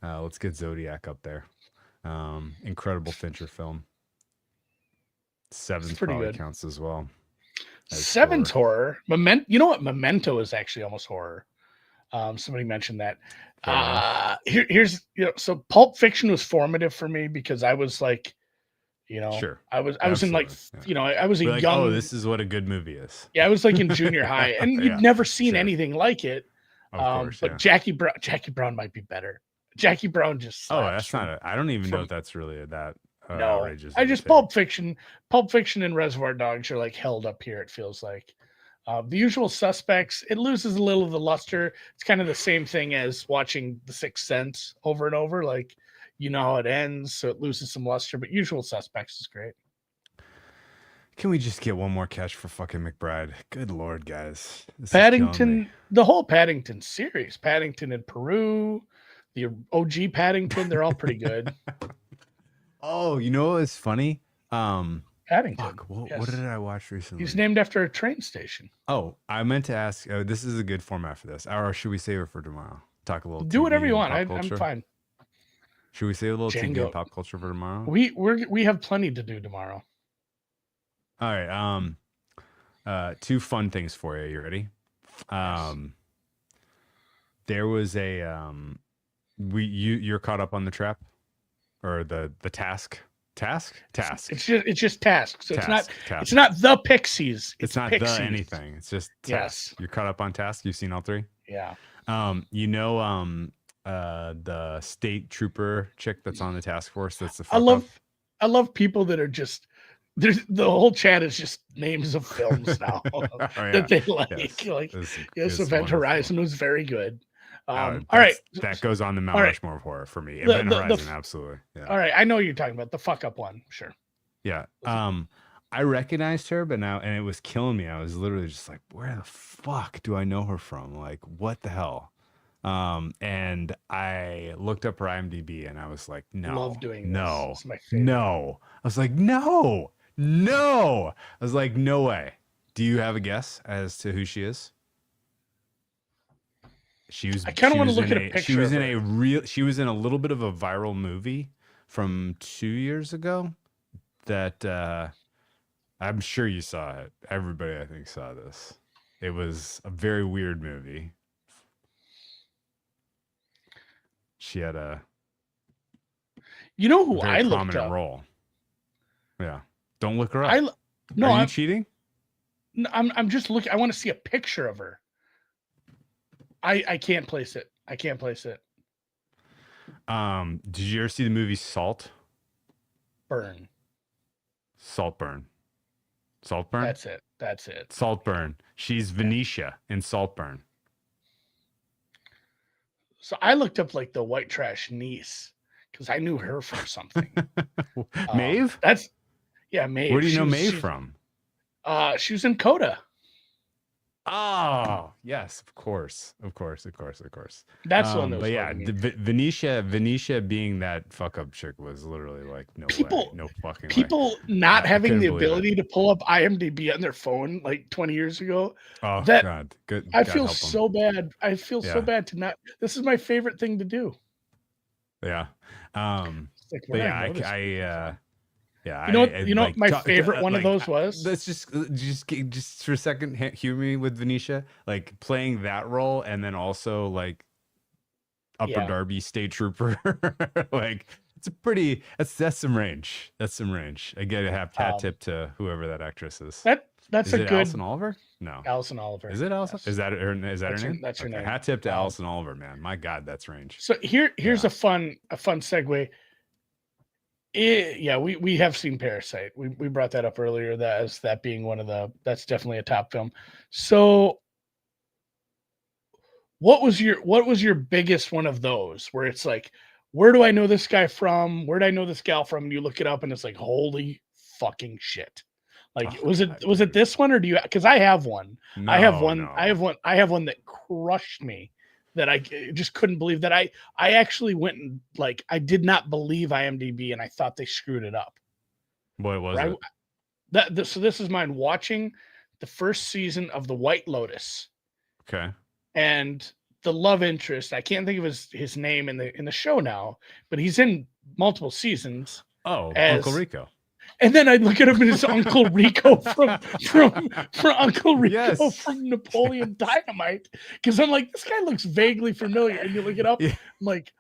Let's get Zodiac up there. Incredible Fincher film. Seventh probably good. Counts as well. Seven's horror. You know what? Memento is actually almost horror. Somebody mentioned that. Here's so Pulp Fiction was formative for me because I was like, sure. I was in like, I was a like, young. Oh, this is what a good movie is. Yeah, I was like in junior high, and you'd never seen anything like it. Of course, but Jackie Brown might be better. Jackie Brown just. That's not. I don't even know if that's really that. No, I just Pulp Fiction and Reservoir Dogs are like held up here. It feels like The Usual Suspects. It loses a little of the luster. It's kind of the same thing as watching The Sixth Sense over and over. Like, you know how it ends, so it loses some luster. But Usual Suspects is great. Can we just get one more catch for fucking McBride? Good Lord, guys. Paddington, the whole Paddington series, Paddington in Peru, the OG Paddington, they're all pretty good. Oh, you know what is funny? Paddington. Fuck, what did I watch recently? He's named after a train station. Oh, I meant to ask. This is a good format for this. Or should we save it for tomorrow? Talk a little. Do whatever you want. I'm fine. Should we save a little TV and pop culture for tomorrow? We have plenty to do tomorrow. All right. 2 fun things for you. You ready? Yes. There was a you're caught up on the trap. Or the task. It's just task. So task. It's not the Pixies. It's not Pixies. the anything. It's just task. Yes. You're caught up on task. You've seen all 3. Yeah. The state trooper chick that's on the task force. That's the. I love people that are just. The whole chat is just names of films now that they like. Yes, Event Horizon was very good. All right, that goes on the Mount Rushmore of horror for me. Event Horizon, absolutely. Yeah. All right, I know you're talking about the fuck up one, sure. Yeah. I recognized her, but now, and it was killing me. I was literally just like, where the fuck do I know her from? Like, what the hell? And I looked up her IMDb, and I was like, no, love doing no, this. No. I was like, no. I was like, no way. Do you have a guess as to who she is? I kind of want to look at a picture. She was in a little bit of a viral movie from 2 years ago that I'm sure you saw it. Everybody, I think, saw this. It was a very weird movie. She had a I looked prominent up. role. Yeah, don't look her up. Are you cheating? No, I'm just looking. I want to see a picture of her. I can't place it. Did you ever see the movie Saltburn? Saltburn. That's it. Saltburn. She's Venetia in Saltburn. So I looked up like the white trash niece because I knew her from something. Maeve? That's Maeve. Where do you know Maeve from? She was in Coda. Oh, yes, of course. That's the one that was But yeah, bugging me. Venetia being that fuck up chick was literally like, no way, no fucking way. People not having the couldn't believe ability to pull up IMDb on their phone like 20 years ago. Oh that God, good. I God feel help 'em. so bad. I feel so Yeah. bad to not. This is my favorite thing to do. Yeah. It's like, But where yeah, I know this yeah. You know what my favorite one of those was? Let's just for a second humor me with Venetia, like playing that role, and then also like Upper Darby State Trooper. Like it's a pretty that's some range. That's some range. I get a hat tip to whoever that actress is. That's is a it good Allison Oliver? No, Allison Oliver. Is it Allison? Yes. Is that her? Is that her name? That's her name. Hat tip to Allison Oliver, man. My God, that's range. So here's a fun segue. We have seen Parasite. We brought that up earlier. That being one of that's definitely a top film. So what was your biggest one of those where it's like, where do I know this guy from? Where do I know this gal from? And you look it up and it's like, holy fucking shit. Like, was it this one, or do you, because I have one. I have one that crushed me, that I just couldn't believe, that I actually went and like, I did not believe IMDb and I thought they screwed it up. What was it? So this is mine, watching the first season of The White Lotus. Okay. And the love interest, I can't think of his name in the show now, but he's in multiple seasons. Oh, Uncle Rico. And then I look at him as Uncle Rico from Uncle Rico from Napoleon Dynamite, because I'm like, this guy looks vaguely familiar. And you look it up, I'm like,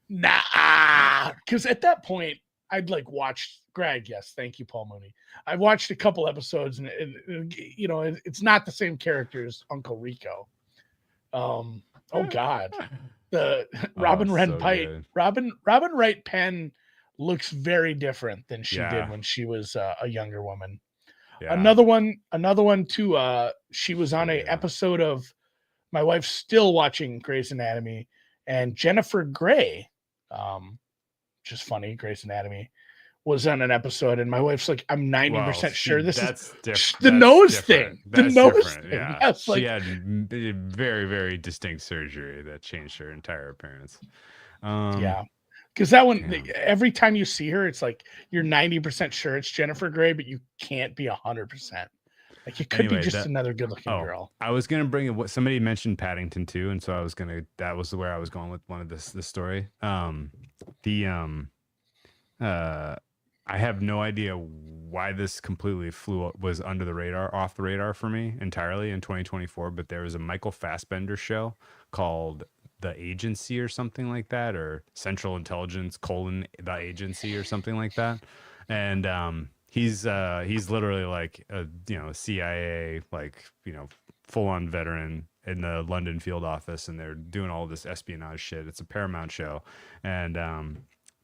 nah. Because at that point, I'd like watched Greg. Yes, thank you, Paul Mooney. I watched a couple episodes, and you know, it's not the same character as Uncle Rico. Oh God, the Robin Wright Penn looks very different than she did when she was a younger woman. Yeah. Another one too. She was on an episode of, my wife's still watching Grey's Anatomy, and Jennifer Grey, just funny, Grey's Anatomy, was on an episode, and my wife's like, I'm 90% sure this is the nose thing. The nose thing. Yeah. Yes, she had very, very distinct surgery that changed her entire appearance. Yeah. Because that one, every time you see her, it's like you're 90% sure it's Jennifer Grey, but you can't be 100%. Like, it could be just another good-looking girl. I was gonna bring what somebody mentioned Paddington too, and so I was gonna. That was where I was going with one of this story. I have no idea why this completely was under the radar, off the radar for me entirely in 2024. But there was a Michael Fassbender show called The Agency or something like that, or Central Intelligence: The Agency or something like that. And he's literally like a CIA, like, full on veteran in the London field office, and they're doing all this espionage shit. It's a Paramount show, and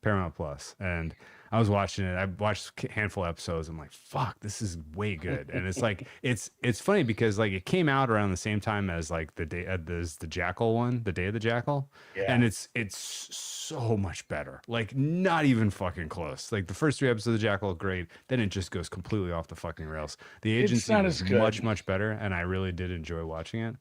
Paramount Plus, and I was watching it. I watched a handful of episodes. I'm like, fuck, this is way good. And it's like, it's funny because like it came out around the same time as like the Jackal one, the Day of the Jackal. Yeah. And it's so much better. Like, not even fucking close. Like, the first 3 episodes of Jackal are great. Then it just goes completely off the fucking rails. The Agency is much, much better. And I really did enjoy watching it.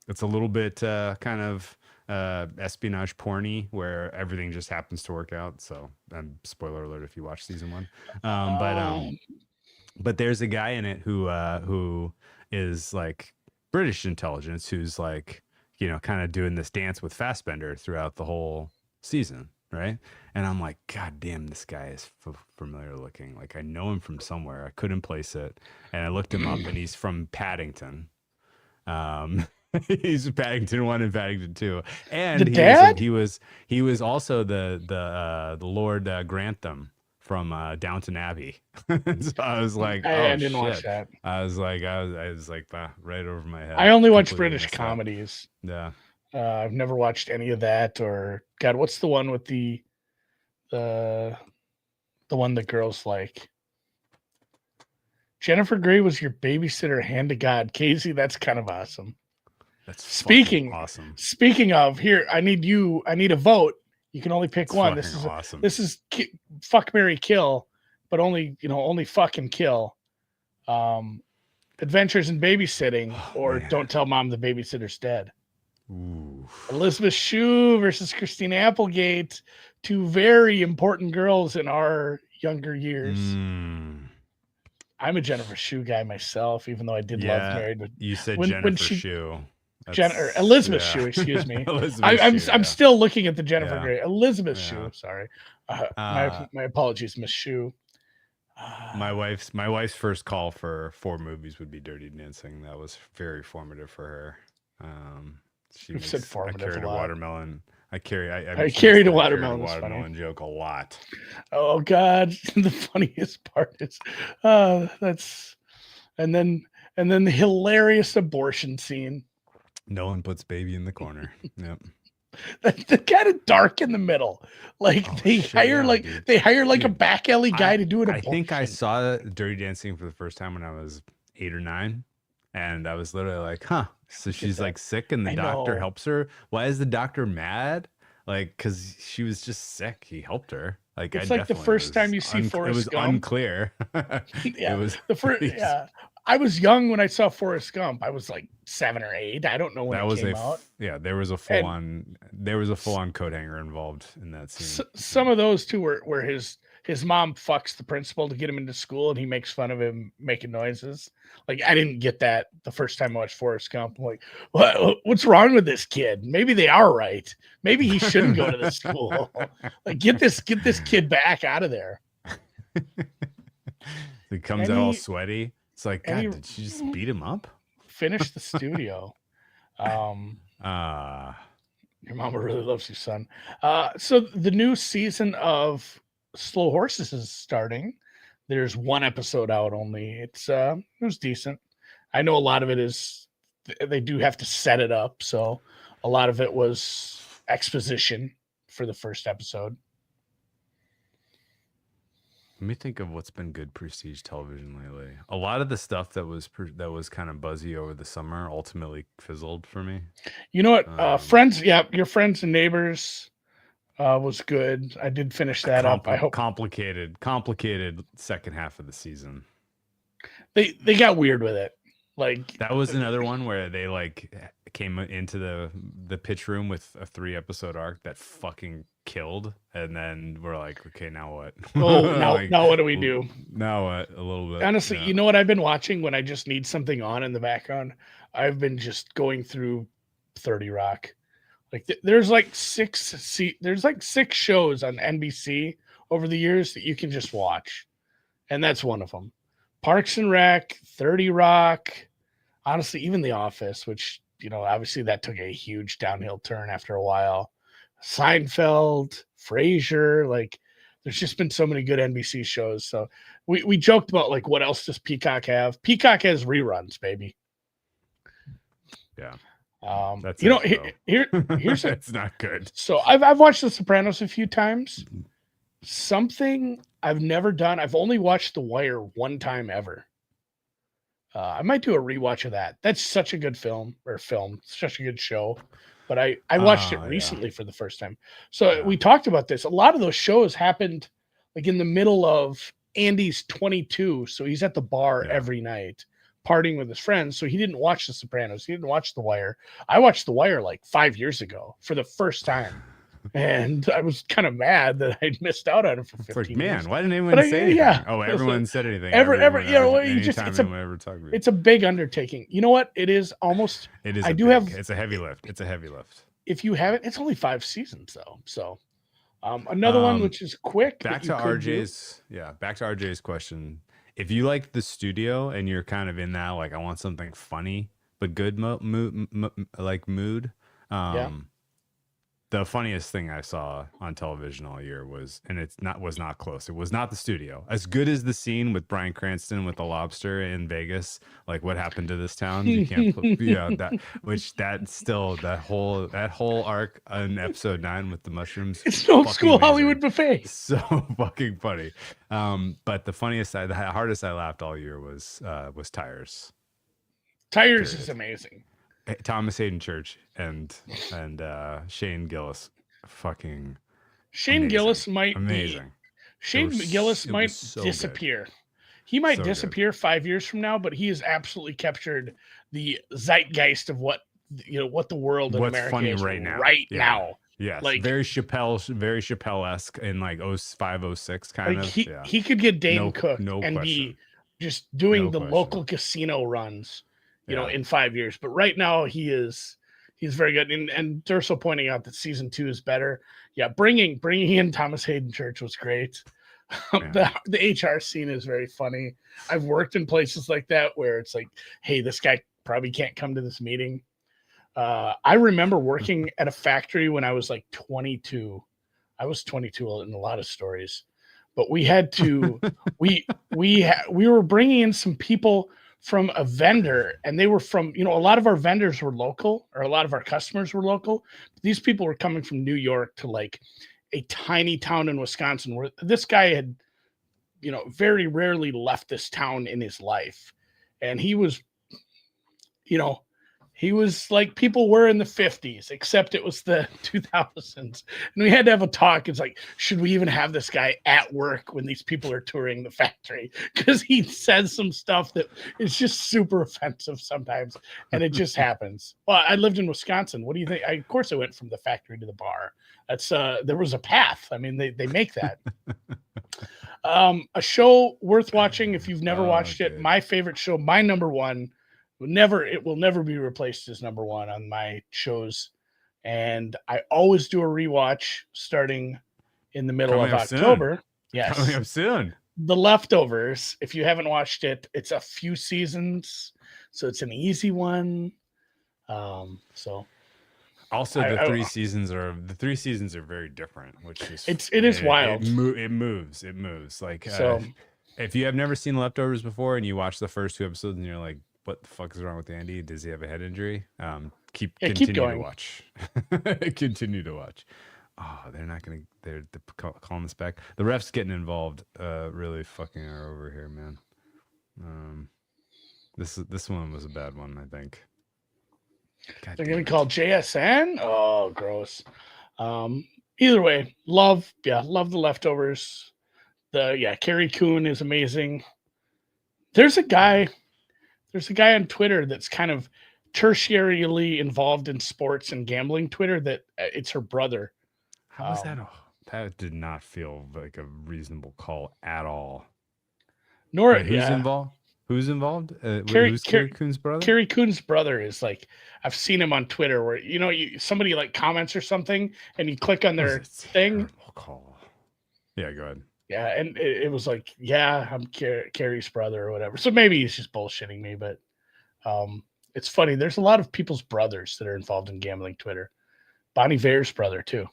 It's a little bit kind of espionage porny, where everything just happens to work out. So spoiler alert if you watch season 1. But there's a guy in it who is like British intelligence, who's like, kind of doing this dance with Fassbender throughout the whole season, right? And I'm like, God damn, this guy is familiar looking. Like, I know him from somewhere. I couldn't place it, and I looked him up, and he's from Paddington. He's Paddington 1 and Paddington 2, and he was also the Lord Grantham from Downton Abbey. So I was like, I didn't watch that. I was like, right over my head. I only watch British comedies. Yeah, I've never watched any of that. Or God, what's the one with the one that girls like? Jennifer Grey was your babysitter, hand to God. Casey, that's kind of awesome. That's Speaking awesome. speaking of, here, I need a vote. You can only pick It's one. awesome. This is fuck, marry, kill, but only fucking kill. Adventures in Babysitting, or man. Don't Tell Mom the Babysitter's Dead. Ooh. Elizabeth Shue versus Christina Applegate, two very important girls in our younger years. I'm a Jennifer Shue guy myself, even though I did love Married with. You said Jennifer Shue. Elizabeth Shue, excuse me. I'm still looking at the Jennifer Grey. Elizabeth Shue, sorry. My apologies, Miss Shue. My wife's first call for 4 movies would be Dirty Dancing. That was very formative for her. She said formative. I carried a watermelon. I carried a watermelon joke a lot. Oh God, the funniest part is and then the hilarious abortion scene. No one puts baby in the corner. Yep. The kind of dark in the middle. Like they hire a back alley guy to do an abortion. I think I saw Dirty Dancing for the first time when I was 8 or 9. And I was literally like, huh. So she's like sick and the doctor helps her. Why is the doctor mad? Like, because she was just sick. He helped her. Like, it's like the first time you see Forrest Gump. It was unclear. Yeah. It was the first. Yeah. I was young when I saw Forrest Gump. I was like 7 or 8. I don't know when it came out. Yeah, there was a full on coat hanger involved in that scene. Some of those too where his mom fucks the principal to get him into school, and he makes fun of him making noises. Like, I didn't get that the first time I watched Forrest Gump. I'm like, what's wrong with this kid? Maybe they are right. Maybe he shouldn't go to this school. Like, get this kid back out of there. He comes out all sweaty. It's like, God, did she just beat him up? Finish the studio. Your mama really loves you, son. So the new season of Slow Horses is starting. There's 1 episode out only. It was decent. I know a lot of it is they do have to set it up, so a lot of it was exposition for the first episode. Let me think of what's been good prestige television lately. A lot of the stuff that was kind of buzzy over the summer ultimately fizzled for me. You know what? Friends, your Friends and Neighbors was good. I did finish that up. I hope complicated second half of the season. They got weird with it. Like, that was another one where they like came into the pitch room with a 3-episode arc that fucking killed, and then we're like, okay, now what? Now what do we do? Now what? A little bit. Honestly, you know what I've been watching when I just need something on in the background? I've been just going through 30 Rock. Like there's like 6 shows on NBC over the years that you can just watch, and that's one of them. Parks and Rec, 30 Rock, honestly, even The Office, which, obviously that took a huge downhill turn after a while. Seinfeld, Frasier, like there's just been so many good NBC shows. So we joked about like, what else does Peacock have? Peacock has reruns, baby. Yeah. That's here's it's not good. So I've watched The Sopranos a few times. Something I've never done. I've only watched The Wire 1 time ever. I might do a rewatch of that. That's such a good film, such a good show. But I watched it recently for the first time. So we talked about this. A lot of those shows happened like in the middle of Andy's 22. So he's at the bar every night partying with his friends. So he didn't watch The Sopranos. He didn't watch The Wire. I watched The Wire like 5 years ago for the first time. And I was kind of mad that I'd missed out on it for 15 years. Man, why didn't anyone say anything? Yeah. Oh, everyone said anything. It's a big undertaking. You know what? It is almost. It is. It's a heavy lift. If you haven't, it's only 5 seasons though. So, another one which is quick. Back to RJ's question. If you like the studio and you're kind of in that, like, I want something funny but good mood. The funniest thing I saw on television all year was not close. It was not the studio. As good as the scene with Bryan Cranston with the lobster in Vegas, like, what happened to this town? You can't put, that whole arc in episode 9 with the mushrooms. It's no school amazing. Hollywood buffet. So fucking funny. But the hardest I laughed all year was Tires. Tires is amazing. Thomas Hayden Church and Shane Gillis, fucking Shane amazing. Gillis might amazing. Shane Gillis might so disappear. He might So disappear 5 years from now, but he has absolutely captured the zeitgeist of what the world in What's America funny is right now. now. Yes, Like very Chappelle-esque in like 05, 06 kind like of. he could get Dane Cook and question. be just doing No the question. local casino runs, Yeah. in 5 years. But right now he's very good. And Durso pointing out that season 2 is better. Yeah, bringing in Thomas Hayden Church was great. Yeah. The HR scene is very funny. I've worked in places like that where it's like, hey, this guy probably can't come to this meeting. I remember working at a factory when I was like 22. I was 22 in a lot of stories, but we had to we were bringing in some people from a vendor, and they were from, a lot of our vendors were local, or a lot of our customers were local. These people were coming from New York to like a tiny town in Wisconsin where this guy had, very rarely left this town in his life. And he was, he was like people were in the 50s, except it was the 2000s. And we had to have a talk. It's like, should we even have this guy at work when these people are touring the factory? Because he says some stuff that is just super offensive sometimes. And it just happens. Well, I lived in Wisconsin. What do you think? Of course, I went from the factory to the bar. That's there was a path. I mean, they make that. A show worth watching if you've never watched it. My favorite show, my number one. It will never be replaced as number one on my shows. And I always do a rewatch starting in the middle of October. Yes. Coming up soon. The Leftovers. If you haven't watched it, it's a few seasons, so it's an easy one. So also the three seasons are very different, which is it is wild. It moves. Like if you have never seen Leftovers before and you watch the first 2 episodes and you're like, what the fuck is wrong with Andy? Does he have a head injury? Continue to watch. Continue to watch. Oh, they're calling this back. The refs getting involved really fucking are over here, man. This one was a bad one, I think. They're gonna call JSN? Oh, gross. Either way, love the Leftovers. Carrie Coon is amazing. There's a guy on Twitter that's kind of tertiarily involved in sports and gambling Twitter that it's her brother. How was that? That did not feel like a reasonable call at all. Who's involved? Who's involved? Who's Carrie Coon's brother? Carrie Coon's brother is like, I've seen him on Twitter where, somebody like comments or something and you click on their thing. Call. Yeah, go ahead. Yeah, and it was like, yeah, I'm Carrie's brother or whatever. So maybe he's just bullshitting me, but it's funny. There's a lot of people's brothers that are involved in gambling Twitter. Bonnie Vare's brother, too.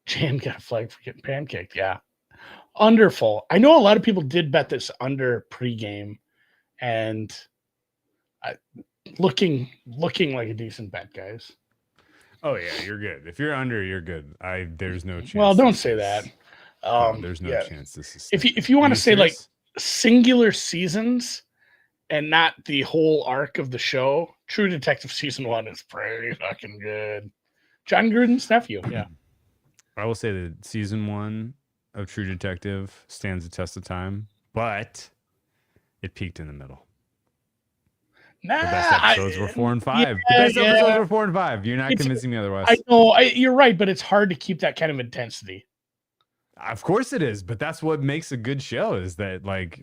Jan got a flag for getting pancaked. Yeah. Underful. I know a lot of people did bet this under pregame, and looking like a decent bet, guys. Oh yeah, you're good. If you're under, you're good. There's no chance. Well, don't say that. There's no chance this is. If you want to say like singular seasons and not the whole arc of the show, True Detective season 1 is pretty fucking good. John Gruden's nephew. Yeah. I will say that season 1 of True Detective stands the test of time, but it peaked in the middle. Nah, the best episodes were 4 and 5. Yeah, the best episodes were 4 and 5. You're not convincing me otherwise. I know you're right, but it's hard to keep that kind of intensity. Of course it is, but that's what makes a good show. Is that like,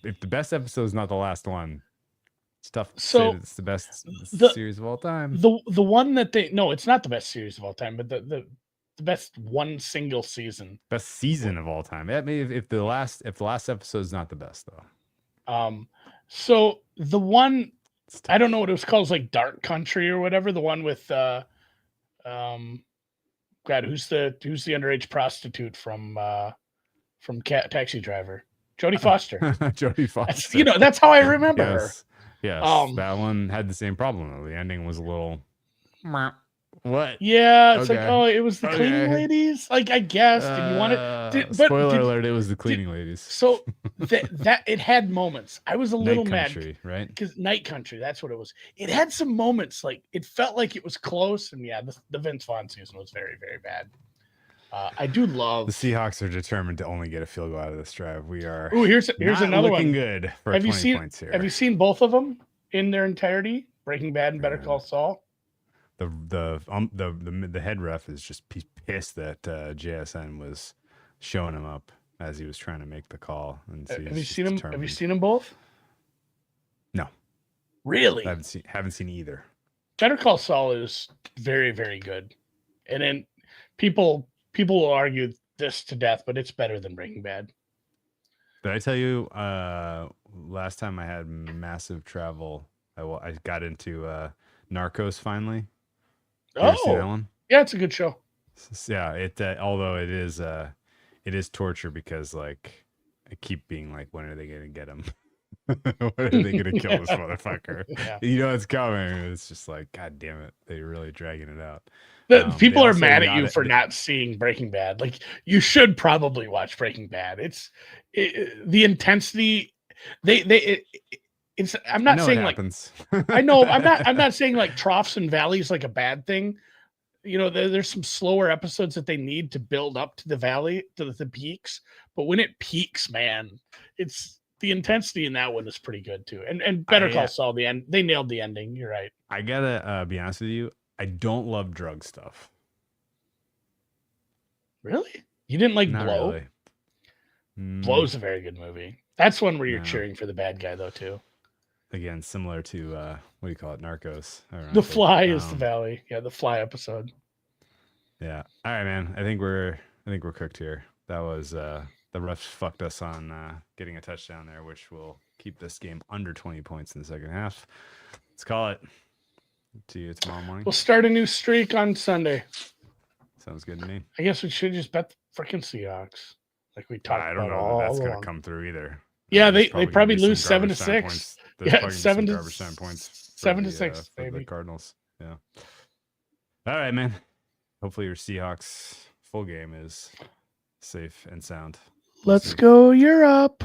if the best episode is not the last one, it's tough to say that it's the best series of all time. The one that it's not the best series of all time, but the best one single season. Best season of all time. I mean, if the last episode is not the best though. So the one, I don't know what it was called. It's like Dark Country or whatever. The one with God, who's the underage prostitute from Taxi Driver? Jodie Foster. Jodie Foster. That's how I remember her. Yes. That one had the same problem though. The ending was a little What? Yeah, it's like, Okay. oh, it was the cleaning Okay. ladies. Like, I guess. Did you want it? Spoiler alert, it was the cleaning ladies. So that it had moments. I was a little Night mad Country, right? because Night Country, that's what it was. It had some moments like it felt like it was close, and yeah, the Vince Vaughn season was very, very bad. I do love The Seahawks are determined to only get a field goal out of this drive. We are. Oh, here's not another looking one. good for Have 20 you seen points here. Have you seen both of them in their entirety? Breaking Bad and Better Call Saul. The head ref is just pissed that JSN was showing him up as he was trying to make the call. And so Have you seen them? Have you seen them both? No, really. I haven't seen either. Better Call Saul is very, very good, and then people will argue this to death, but it's better than Breaking Bad. Did I tell you last time I had massive travel? I got into Narcos finally. Did you see that one? Yeah, it's a good show. Yeah, although it is torture because like I keep being like, when are they gonna get him? When are they gonna kill this motherfucker? Yeah. You know it's coming. It's just like, God damn it, they're really dragging it out. People are mad at you for not seeing Breaking Bad. Like, you should probably watch Breaking Bad. The intensity. It's. I'm not saying like. I know. I'm not saying like troughs and valleys like a bad thing. You know, there's some slower episodes that they need to build up to the valley, to the peaks. But when it peaks, man, it's the intensity in that one is pretty good too. And Better Call Saul, the end, they nailed the ending. You're right. I gotta be honest with you. I don't love drug stuff. Really? You didn't like Not Blow? Really. Blow's a very good movie. That's one where you're cheering for the bad guy, though, too. Again, similar to what do you call it? Narcos. The Fly is the valley. Yeah, the Fly episode. Yeah. All right, man. I think we're cooked here. That was the refs fucked us on getting a touchdown there, which will keep this game under 20 points in the second half. Let's call it. To you tomorrow morning. We'll start a new streak on Sunday. Sounds good to me. I guess we should just bet the freaking Seahawks, like we talked about. I don't know that that's going to come through either. Yeah, they probably lose 7-6. Yeah, 7-6 points. 7-6, for baby. The Cardinals. Yeah. All right, man. Hopefully your Seahawks full game is safe and sound. Let's go Europe.